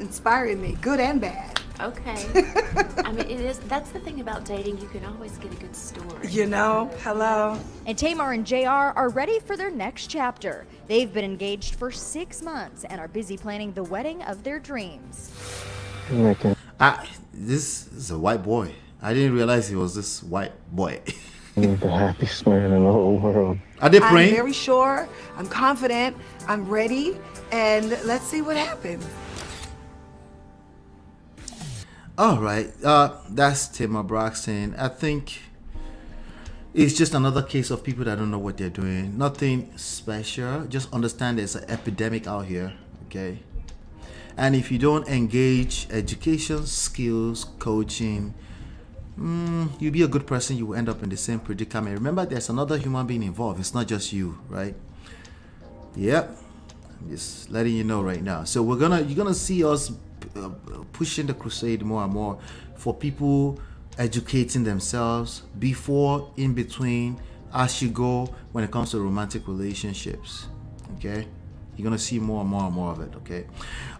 inspiring me, good and bad. Okay. It is. That's the thing about dating. You can always get a good story. Hello. And Tamar and JR are ready for their next chapter. They've been engaged for 6 months and are busy planning the wedding of their dreams. This is a white boy. I didn't realize he was this white boy. I'm the happiest man in the whole world. Are they praying? I'm very sure. I'm confident. I'm ready. And let's see what happens. All right. That's Tamar Braxton. I think it's just another case of people that don't know what they're doing. Nothing special. Just understand there's an epidemic out here. Okay. And if you don't engage education, skills, coaching, you'll be a good person, you will end up in the same predicament. Remember, there's another human being involved. It's not just you, right? Yep. I'm just letting you know right now. So you're gonna see us pushing the crusade more and more for people educating themselves before, in between, as you go when it comes to romantic relationships. Okay. You're gonna see more and more and more of it. Okay.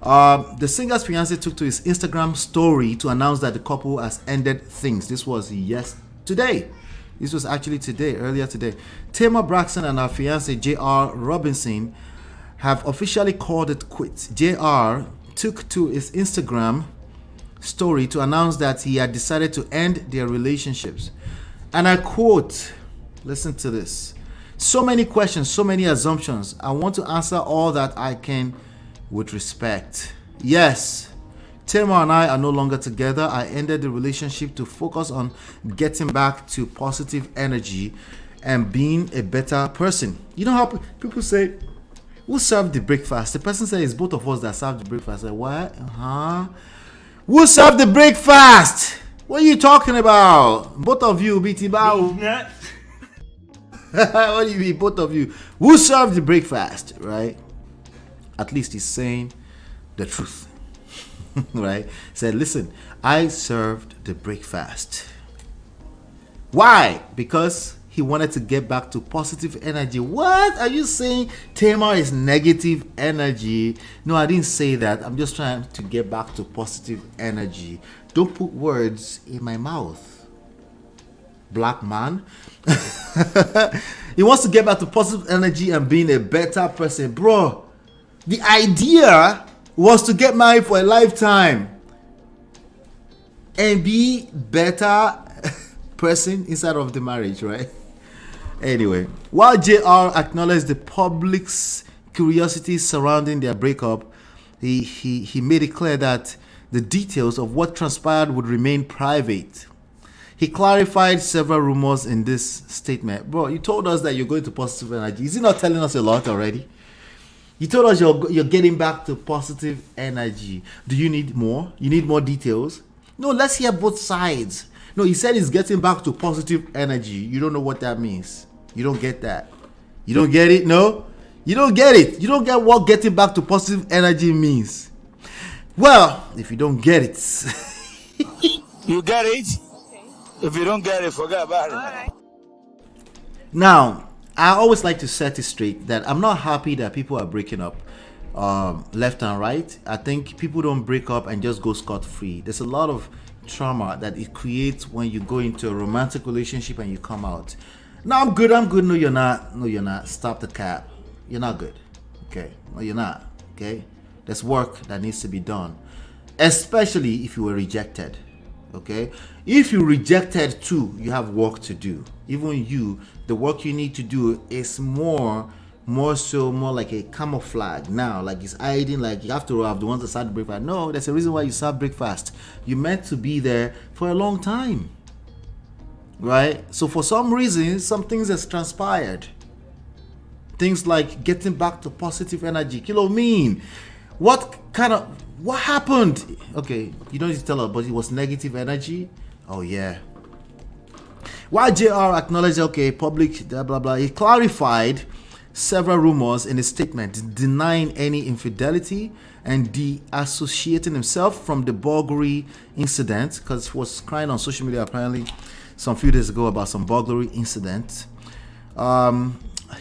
The singer's fiance took to his Instagram story to announce that the couple has ended things. This was today. This was actually earlier today. Tamar Braxton and her fiance J.R. Robinson have officially called it quits. J.R. took to his Instagram story to announce that he had decided to end their relationships. And I quote, listen to this. So many questions, so many assumptions. I want to answer all that I can with respect. Yes, Tamar and I are no longer together. I ended the relationship to focus on getting back to positive energy and being a better person. You know how people say, who served the breakfast? The person says it's both of us that served the breakfast. Like, what? Who served the breakfast? What are you talking about? Both of you, BT Bao. What do you mean, both of you? Who served the breakfast, right? At least he's saying the truth, right? Said, listen, I served the breakfast. Why? Because he wanted to get back to positive energy. What are you saying? Tamar is negative energy. No, I didn't say that. I'm just trying to get back to positive energy. Don't put words in my mouth, black man. He wants to get back to positive energy and being a better person. Bro, the idea was to get married for a lifetime and be better person inside of the marriage, right? Anyway, while JR acknowledged the public's curiosity surrounding their breakup, he made it clear that the details of what transpired would remain private. He clarified several rumors in this statement. Bro, you told us that you're going to positive energy. Is he not telling us a lot already? You told us you're getting back to positive energy. Do you need more? You need more details? No, let's hear both sides. No, he said he's getting back to positive energy. You don't know what that means. You don't get that. You don't get it? No? You don't get it. You don't get what getting back to positive energy means. Well, if you don't get it... You get it? If you don't get it, forget about it. Right. Now, I always like to set it straight that I'm not happy that people are breaking up left and right. I think people don't break up and just go scot-free. There's a lot of trauma that it creates when you go into a romantic relationship and you come out. No, I'm good. No, you're not. No, you're not. Stop the cap. You're not good. Okay. No, you're not. Okay. There's work that needs to be done, especially if you were rejected. Okay. If you rejected too, you have work to do. Even you, the work you need to do is more like a camouflage now. Like it's hiding. Like you have to have the ones that serve breakfast. No, there's a reason why you serve breakfast. You meant to be there for a long time. Right? So for some reason, some things has transpired. Things like getting back to positive energy. Kilo mean. What happened? Okay, you don't need to tell us, but it was negative energy. Oh yeah. While JR acknowledged, okay, public, blah, blah, blah, he clarified several rumors in a statement denying any infidelity and deassociating himself from the burglary incident, because he was crying on social media apparently some few days ago about some burglary incident.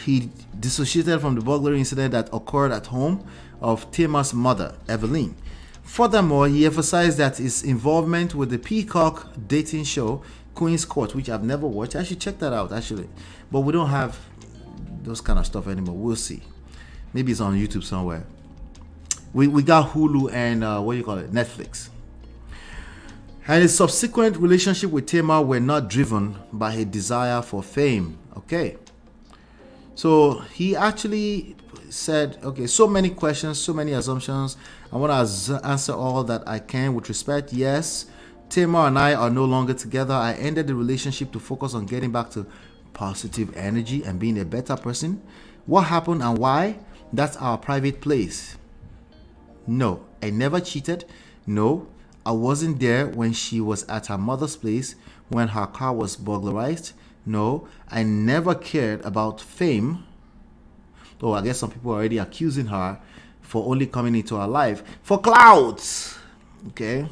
He dissociated from the burglary incident that occurred at home of Tamar's mother, Evelyn. Furthermore, he emphasized that his involvement with the Peacock dating show, Queen's Court, which I've never watched. I should check that out, actually. But we don't have those kind of stuff anymore. We'll see. Maybe it's on YouTube somewhere. We got Hulu and Netflix. And his subsequent relationship with Tamar were not driven by a desire for fame. Okay. So he actually said, okay, so many questions, so many assumptions. I want to answer all that I can with respect. Yes, Tamar and I are no longer together. I ended the relationship to focus on getting back to positive energy and being a better person. What happened and why? That's our private place. No, I never cheated. No, I wasn't there when she was at her mother's place when her car was burglarized. No, I never cared about fame. Oh, I guess some people are already accusing her for only coming into her life for clouds. Okay.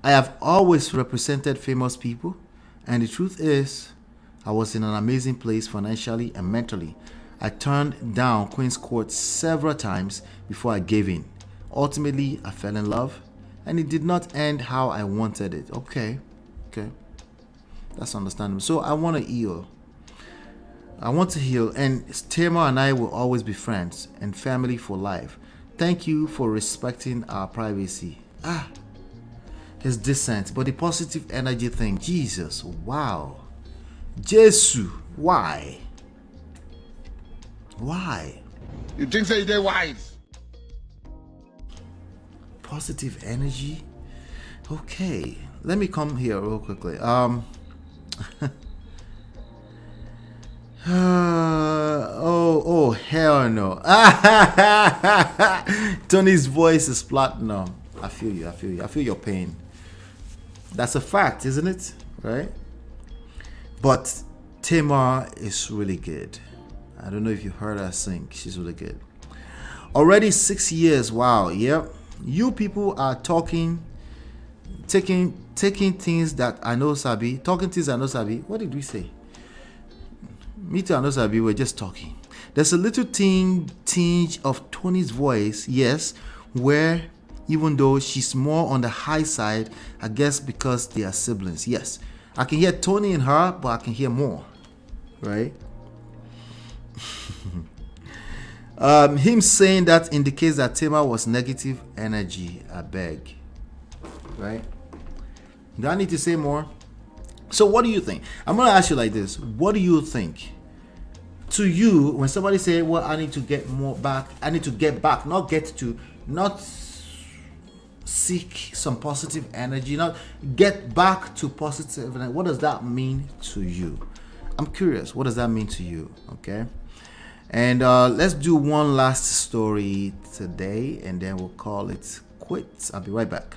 I have always represented famous people, and the truth is, I was in an amazing place financially and mentally. I turned down Queen's Court several times before I gave in. Ultimately, I fell in love, and it did not end how I wanted it. Okay. That's understandable. So I want to heal. I want to heal, and Tamar and I will always be friends and family for life. Thank you for respecting our privacy. His dissent, but the positive energy thing, Jesus, wow. Jesus, why? Why? You think so they're wise? Positive energy? Okay, let me come here real quickly. Oh, hell no. Tony's voice is platinum. I feel you. I feel your pain. That's a fact, isn't it? Right? But Tamar is really good. I don't know if you heard her sing. She's really good. Already 6 years. Wow. Yep. You people are taking things that I know sabi. Talking things I know sabi. What did we say? Me too, I know sabi. We're just talking. There's a little tinge of Tony's voice. Yes. Where even though she's more on the high side, I guess because they are siblings. Yes. I can hear Tony in her, but I can hear more. Right? Him saying that indicates that Tamar was negative energy. I beg. Right? Do I need to say more? So what do you think? I'm going to ask you like this. What do you think? To you, when somebody say, well, I need to get more back, I need to get back, not seek some positive energy, not get back to positive energy. What does that mean to you? I'm curious. What does that mean to you? Okay. And let's do one last story today, and then we'll call it quits. I'll be right back.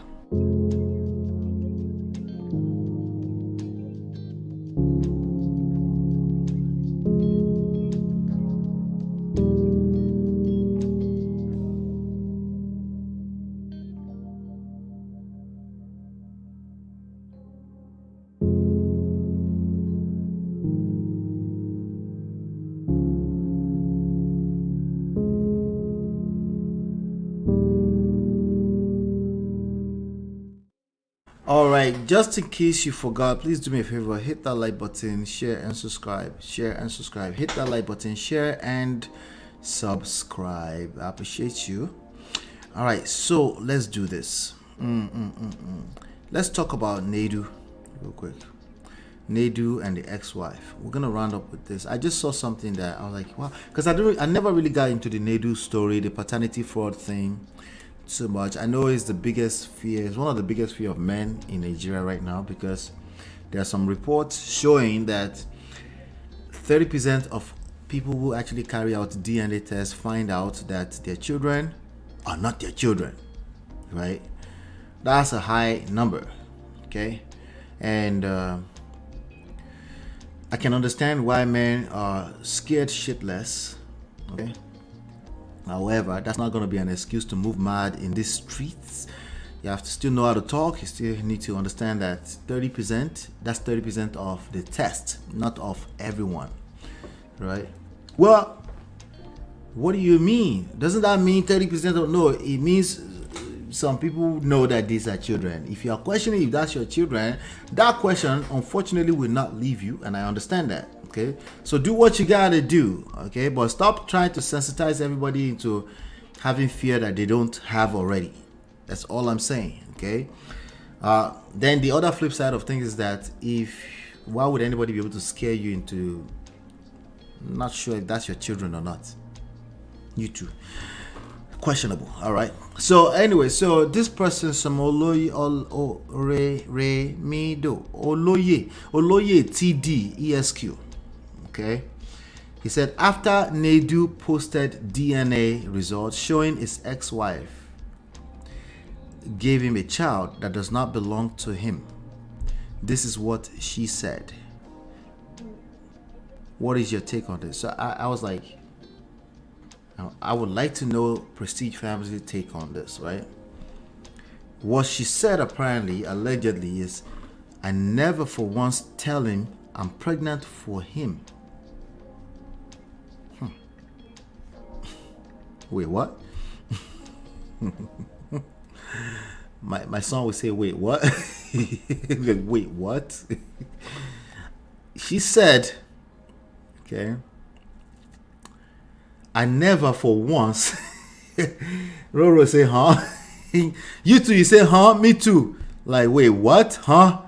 Alright, just in case you forgot, please do me a favor, hit that like button, share and subscribe. Hit that like button, share and subscribe. I appreciate you. Alright, so let's do this. Let's talk about Nadu real quick. Nadu and the ex-wife. We're gonna round up with this. I just saw something that I was like, wow, because I never really got into the Nadu story, the paternity fraud thing so much. I know it's the biggest fear. It's one of the biggest fear of men in Nigeria right now, because there are some reports showing that 30% of people who actually carry out DNA tests find out that their children are not their children, right? That's a high number, okay? And I can understand why men are scared shitless, okay? However, that's not going to be an excuse to move mad in these streets. You have to still know how to talk. You still need to understand that 30%, that's 30% of the test, not of everyone, right? Well, what do you mean? Doesn't that mean 30% of no? It means some people know that these are children. If you are questioning if that's your children, that question unfortunately will not leave you, and I understand that. Okay, so do what you gotta do, okay, but stop trying to sensitize everybody into having fear that they don't have already. That's all I'm saying, okay? Then the other flip side of things is that why would anybody be able to scare you into not sure if that's your children or not? You too. questionable. All right. So anyway, so this person, some Oloye TD ESQ. Okay. He said after Nedu posted DNA results showing his ex-wife gave him a child that does not belong to him. This is what she said. What is your take on this? So I was like, I would like to know Prestige family's take on this, right? What she said apparently, allegedly, is I never for once tell him I'm pregnant for him. Wait, what? my son would say, wait, what? Wait, what? She said, okay, I never for once. Roro say, huh? You too, you say, huh? Me too. Like, wait, what? Huh?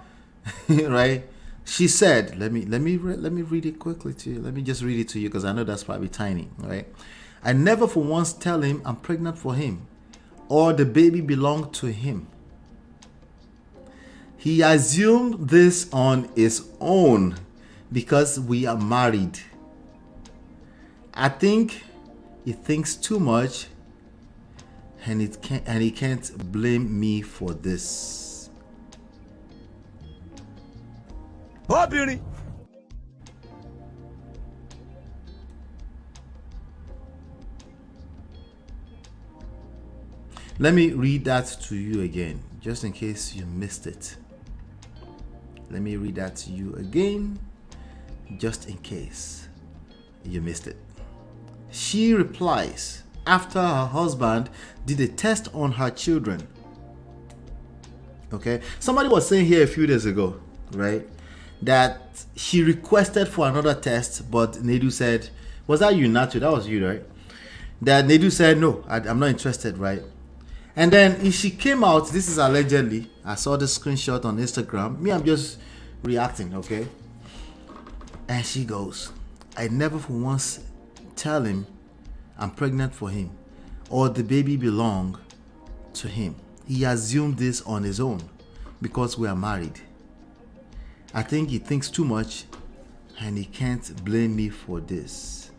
Right? She said, let me read it quickly to you. Let me just read it to you because I know that's probably tiny, right? I never for once tell him I'm pregnant for him or the baby belonged to him. He assumed this on his own because we are married. I think he thinks too much and he can't blame me for this. Oh, beauty. Let me read that to you again, just in case you missed it. Let me read that to you again, just in case you missed it. She replies after her husband did a test on her children. Okay, somebody was saying here a few days ago, right, that she requested for another test, but Nedu said, was that you, Nacho? That was you, right? That Nedu said, no, I'm not interested, right? And then if she came out, this is allegedly, I saw the screenshot on Instagram. Me, I'm just reacting, okay? And she goes, I never for once tell him I'm pregnant for him or the baby belong to him. He assumed this on his own because we are married. I think he thinks too much and he can't blame me for this.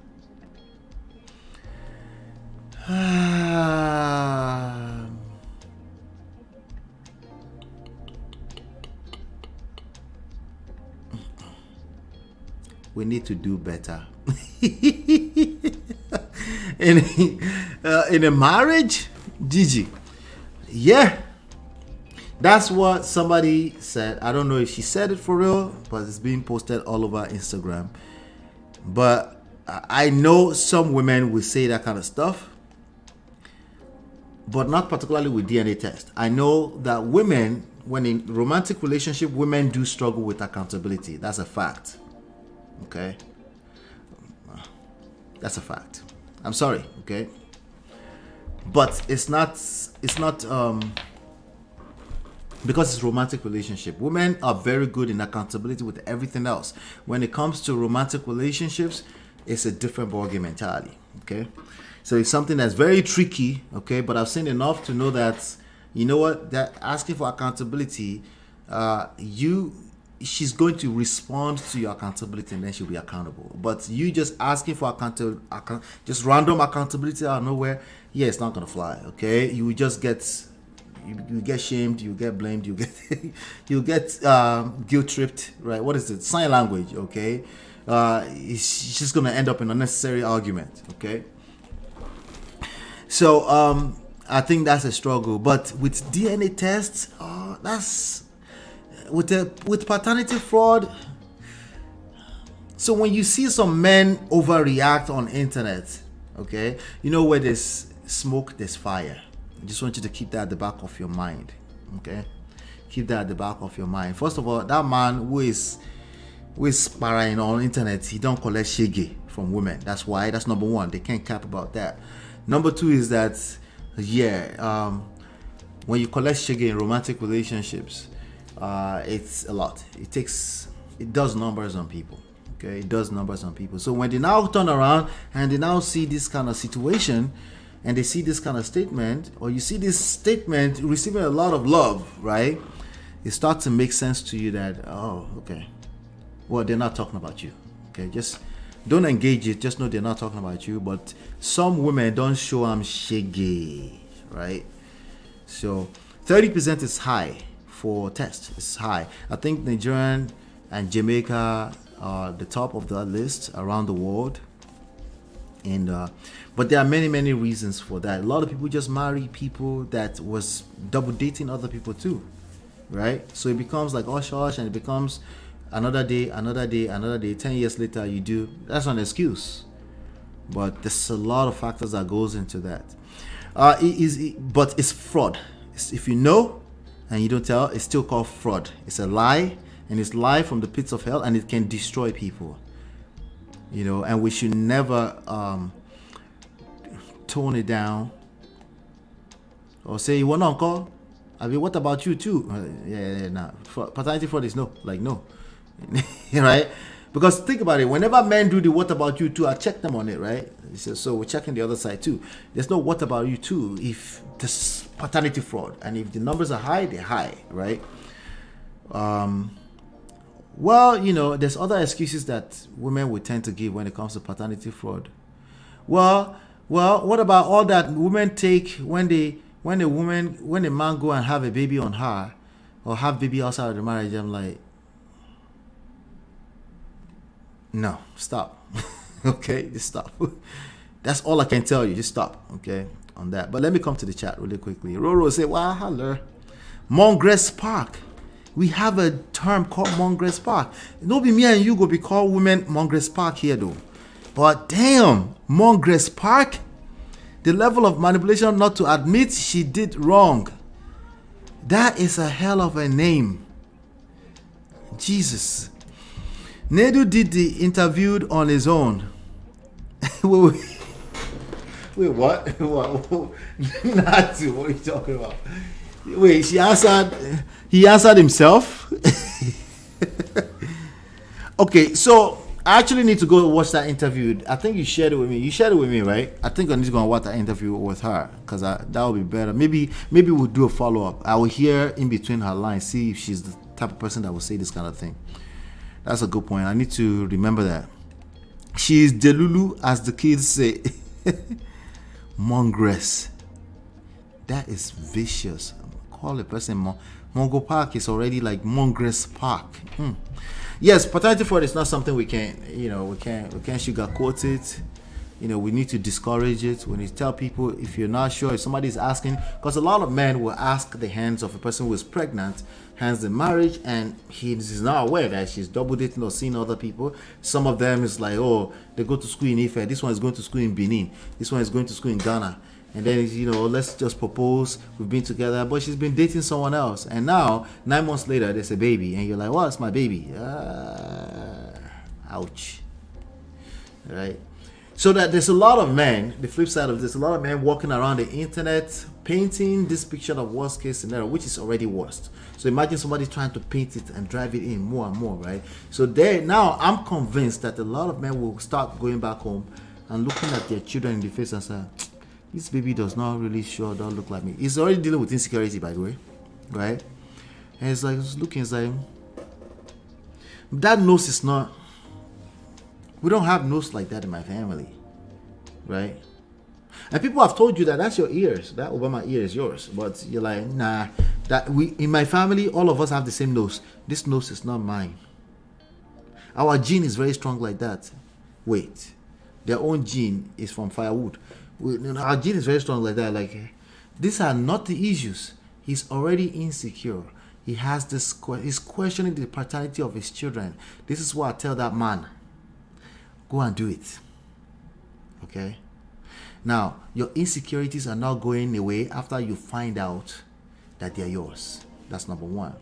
We need to do better. In a marriage, Gigi. Yeah. That's what somebody said. I don't know if she said it for real, but it's being posted all over Instagram. But I know some women will say that kind of stuff, but not particularly with DNA test. I know that women, when in romantic relationship, women do struggle with accountability. That's a fact. Okay? That's a fact. I'm sorry, okay? But it's not because it's romantic relationship. Women are very good in accountability with everything else. When it comes to romantic relationships, it's a different ballgame entirely, okay? So it's something that's very tricky, okay? But I've seen enough to know that, you know what, that asking for accountability, she's going to respond to your accountability and then she'll be accountable. But you just asking for just random accountability out of nowhere, yeah, it's not gonna fly, okay? You just get you get shamed, you get blamed, you get guilt tripped, right? What is it? Sign language, okay? It's just gonna end up in a unnecessary argument, okay? So I think that's a struggle. But with DNA tests, that's with paternity fraud. So when you see some men overreact on internet, okay, you know, where there's smoke, there's fire. I just want you to keep that at the back of your mind, okay? Keep that at the back of your mind. First of all, that man who is sparring on internet, he don't collect shege from women. That's why. That's number one. They can't cap about that. Number two is that, when you collect shege in romantic relationships, it's a lot. It does numbers on people. Okay, it does numbers on people. So when they now turn around and they now see this kind of situation, and they see this kind of statement, or you see this statement receiving a lot of love, right? It starts to make sense to you that, oh, okay, well, they're not talking about you. Okay, just don't engage it. Just know they're not talking about you. But some women don't show I'm shaggy, right? So 30% is high for test. It's high. I think Nigerian and Jamaica are the top of the list around the world. And but there are many reasons for that. A lot of people just marry people that was double dating other people too, right? So it becomes like hush, and it becomes another day. 10 years later, you do. That's not an excuse, but there's a lot of factors that goes into that. But it's fraud. If you know and you don't tell, it's still called fraud. It's a lie, and it's lie from the pits of hell, and it can destroy people. You know, and we should never tone it down or say, you want uncle? I mean, what about you too? Nah. Paternity fraud is no. Like, no. Right? Because think about it. Whenever men do the what about you too, I check them on it, right? So we're checking the other side too. There's no what about you too if this paternity fraud. And if the numbers are high, they're high, right? Well, you know, there's other excuses that women would tend to give when it comes to paternity fraud. Well, what about all that women take when a man go and have a baby on her or have baby outside of the marriage? I'm like, no, stop. Okay, just stop. That's all I can tell you. Just stop, okay, on that. But let me come to the chat really quickly. Roro say, wow, hello. Mongress Park. We have a term called Mongress Park. It'll be me and you go be called women Mongress Park here though. But damn, Mongress Park? The level of manipulation not to admit she did wrong. That is a hell of a name. Jesus. Nedu did the interview on his own. Wait, what? Natu, what are you talking about? Wait, he answered himself? Okay, so I actually need to go watch that interview. I think you shared it with me. You shared it with me, right? I think I need to go and watch that interview with her because that would be better. Maybe we'll do a follow-up. I will hear in between her lines, see if she's the type of person that will say this kind of thing. That's a good point. I need to remember that. She's Delulu, as the kids say. Mongress. That is vicious. Call a person Mongo Park is already like Mongress Park. Yes, paternity fraud is not something we can't sugarcoat it. You know, we need to discourage it. We need to tell people, if you're not sure, if somebody's asking, because a lot of men will ask the hands of a person who is pregnant, hands in marriage, and he is not aware that she's double dating or seeing other people. Some of them is like, oh, they go to school in Ife. This one is going to school in Benin. This one is going to school in Ghana. And then, you know, let's just propose. We've been together, but she's been dating someone else. And now, 9 months later, there's a baby. And you're like, well, it's my baby. Ouch. Right? So that there's a lot of men, the flip side of this, a lot of men walking around the internet painting this picture of worst case scenario, which is already worst. So imagine somebody trying to paint it and drive it in more and more, right? So now I'm convinced that a lot of men will start going back home and looking at their children in the face and say, this baby does not really don't look like me. He's already dealing with insecurity, by the way, right? And it's like, it's looking, it's like, that nose is not, we don't have nose like that in my family, right? And people have told you that that's your ears, that Obama ear is yours, but you're like, nah, in my family, all of us have the same nose. This nose is not mine. Our gene is very strong like that. Wait, their own gene is from firewood. Our gene is very strong like that. Like, these are not the issues. He's already insecure. He has this. He's questioning the paternity of his children. This is what I tell that man. Go and do it. Okay. Now, your insecurities are not going away after you find out that they're yours. That's number one.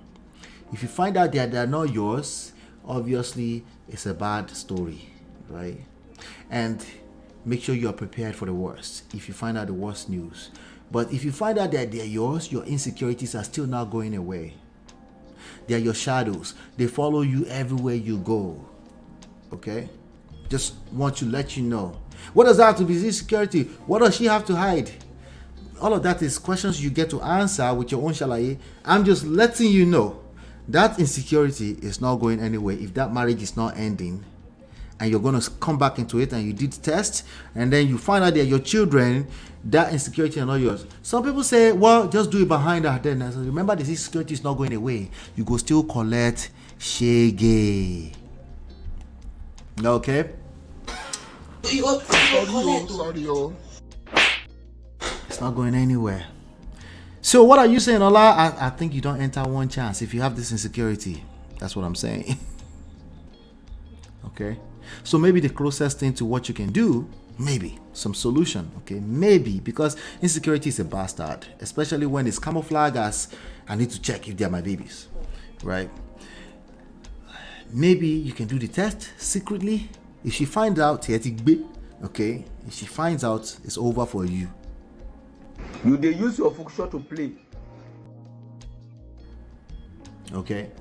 If you find out that they're not yours, obviously it's a bad story, right? And make sure you are prepared for the worst if you find out the worst news. But if you find out that they're yours, your insecurities are still not going away. They are your shadows. They follow you everywhere you go. Okay? Just want to let you know. What does that have to be insecurity? What does she have to hide? All of that is questions you get to answer with your own shalaye. I'm just letting you know that insecurity is not going anywhere if that marriage is not ending. And you're going to come back into it and you did test and then you find out that your children, that insecurity are not yours. Some people say, well, just do it behind her. Then I say, remember, this insecurity is not going away. You go still collect shege. Okay? Sorry. It's not going anywhere. So what are you saying, Ola? I think you don't enter one chance if you have this insecurity. That's what I'm saying. Okay? So maybe the closest thing to what you can do, maybe some solution, okay? Maybe, because insecurity is a bastard, especially when it's camouflaged as I need to check if they're my babies, right? Maybe you can do the test secretly. If she finds out, okay? If she finds out, it's over for you. You they use your function to play. Okay?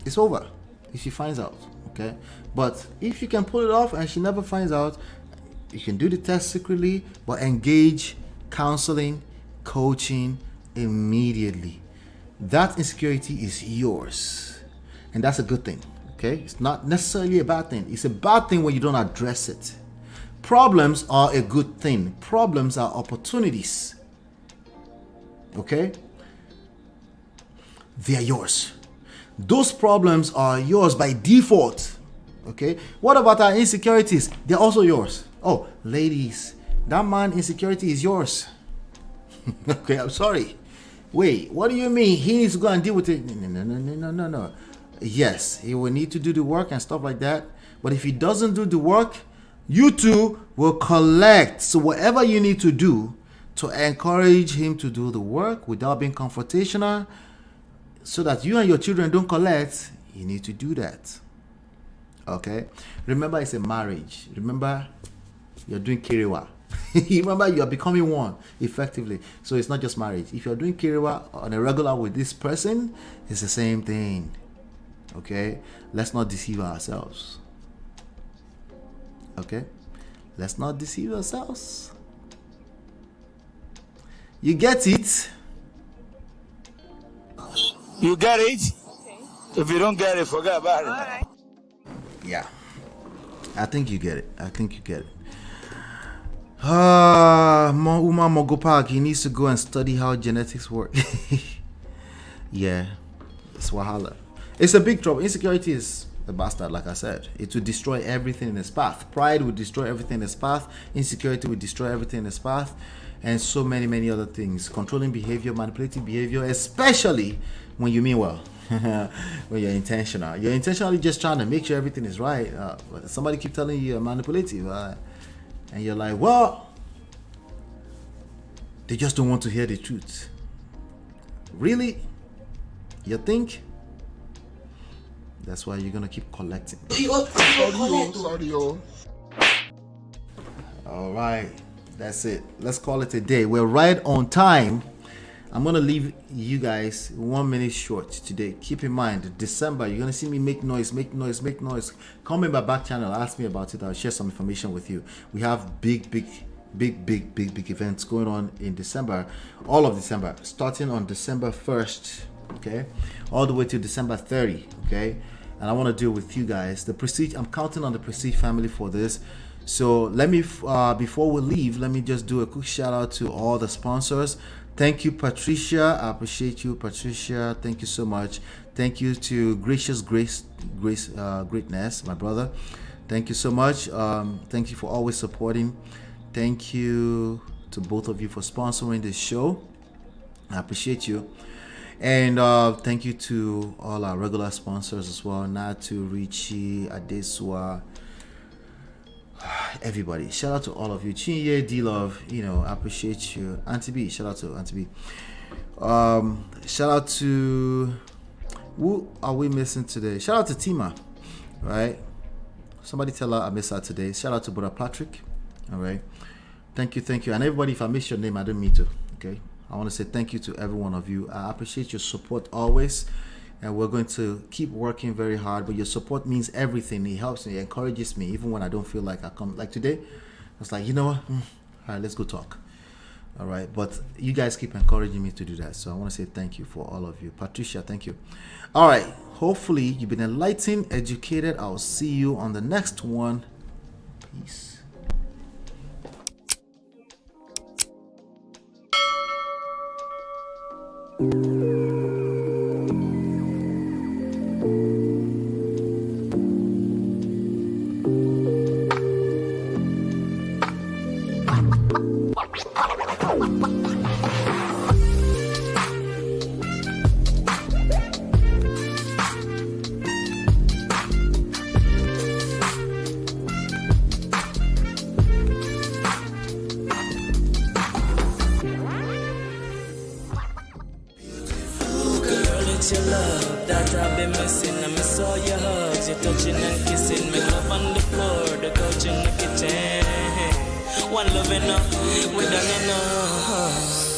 It's over if she finds out, okay? But if you can pull it off and she never finds out, you can do the test secretly, but engage counseling, coaching immediately. That insecurity is yours. And that's a good thing, okay? It's not necessarily a bad thing. It's a bad thing when you don't address it. Problems are a good thing. Problems are opportunities. Okay? They are yours. Those problems are yours by default. Okay? What about our insecurities? They're also yours. Oh, ladies, that man insecurity is yours. Okay, I'm sorry. Wait, what do you mean? He needs to go and deal with it? No. Yes, he will need to do the work and stuff like that. But if he doesn't do the work, you two will collect. So whatever you need to do to encourage him to do the work without being confrontational, so that you and your children don't collect, you need to do that. Okay? Remember, it's a marriage. Remember, you're doing kiriwa. Remember, you are becoming one effectively. So it's not just marriage. If you're doing kiriwa on a regular with this person, it's the same thing. Okay? Let's not deceive ourselves. Okay? Let's not deceive ourselves. You get it? You get it? If you don't get it, forget about it. Alright. Yeah. I think you get it. Uma Mogopak, he needs to go and study how genetics work. Yeah. It's Wahala. It's a big trouble. Insecurity is a bastard, like I said. It will destroy everything in its path. Pride will destroy everything in its path. Insecurity will destroy everything in its path. And so many other things. Controlling behavior, manipulating behavior, especially when you mean well. When you're intentional. You're intentionally just trying to make sure everything is right. Somebody keep telling you you're manipulative. And you're like, well, they just don't want to hear the truth. Really? You think? That's why you're going to keep collecting. Sorry. All right. That's it. Let's call it a day. We're right on time. I'm going to leave you guys 1 minute short today. Keep in mind, December, you're going to see me make noise. Come in my back channel. Ask me about it. I'll share some information with you. We have big events going on in December. All of December. Starting on December 1st. Okay? All the way to December 30. Okay? And I want to deal with you guys. The Prestige, I'm counting on the Prestige family for this. So let me, before we leave, let me just do a quick shout out to all the sponsors. Thank you, Patricia. I appreciate you, Patricia. Thank you so much. Thank you to Gracious Greatness, my brother. Thank you so much. Thank you for always supporting. Thank you to both of you for sponsoring this show. I appreciate you. And thank you to all our regular sponsors as well. Natu, Richie, Adesua, everybody. Shout out to all of you. Chinye, D-Love, I appreciate you. Auntie B, shout out to Auntie B. Shout out to, who are we missing today? Shout out to Tima, right? Somebody tell her I miss her today. Shout out to Brother Patrick, all right? Thank you. And everybody, if I miss your name, I don't mean to, okay? I want to say thank you to every one of you. I appreciate your support always. And we're going to keep working very hard. But your support means everything. It helps me. It encourages me. Even when I don't feel like I come. Like today, was like, you know what? All right, let's go talk. All right, but you guys keep encouraging me to do that, so I want to say thank you for all of you. Patricia, thank you. All right, hopefully you've been enlightened, educated. I'll see you on the next one. Peace. Your love that I've been missing. I miss all your hugs, your touching and kissing. Me love on the floor, the couch in the kitchen. One love enough, we done enough.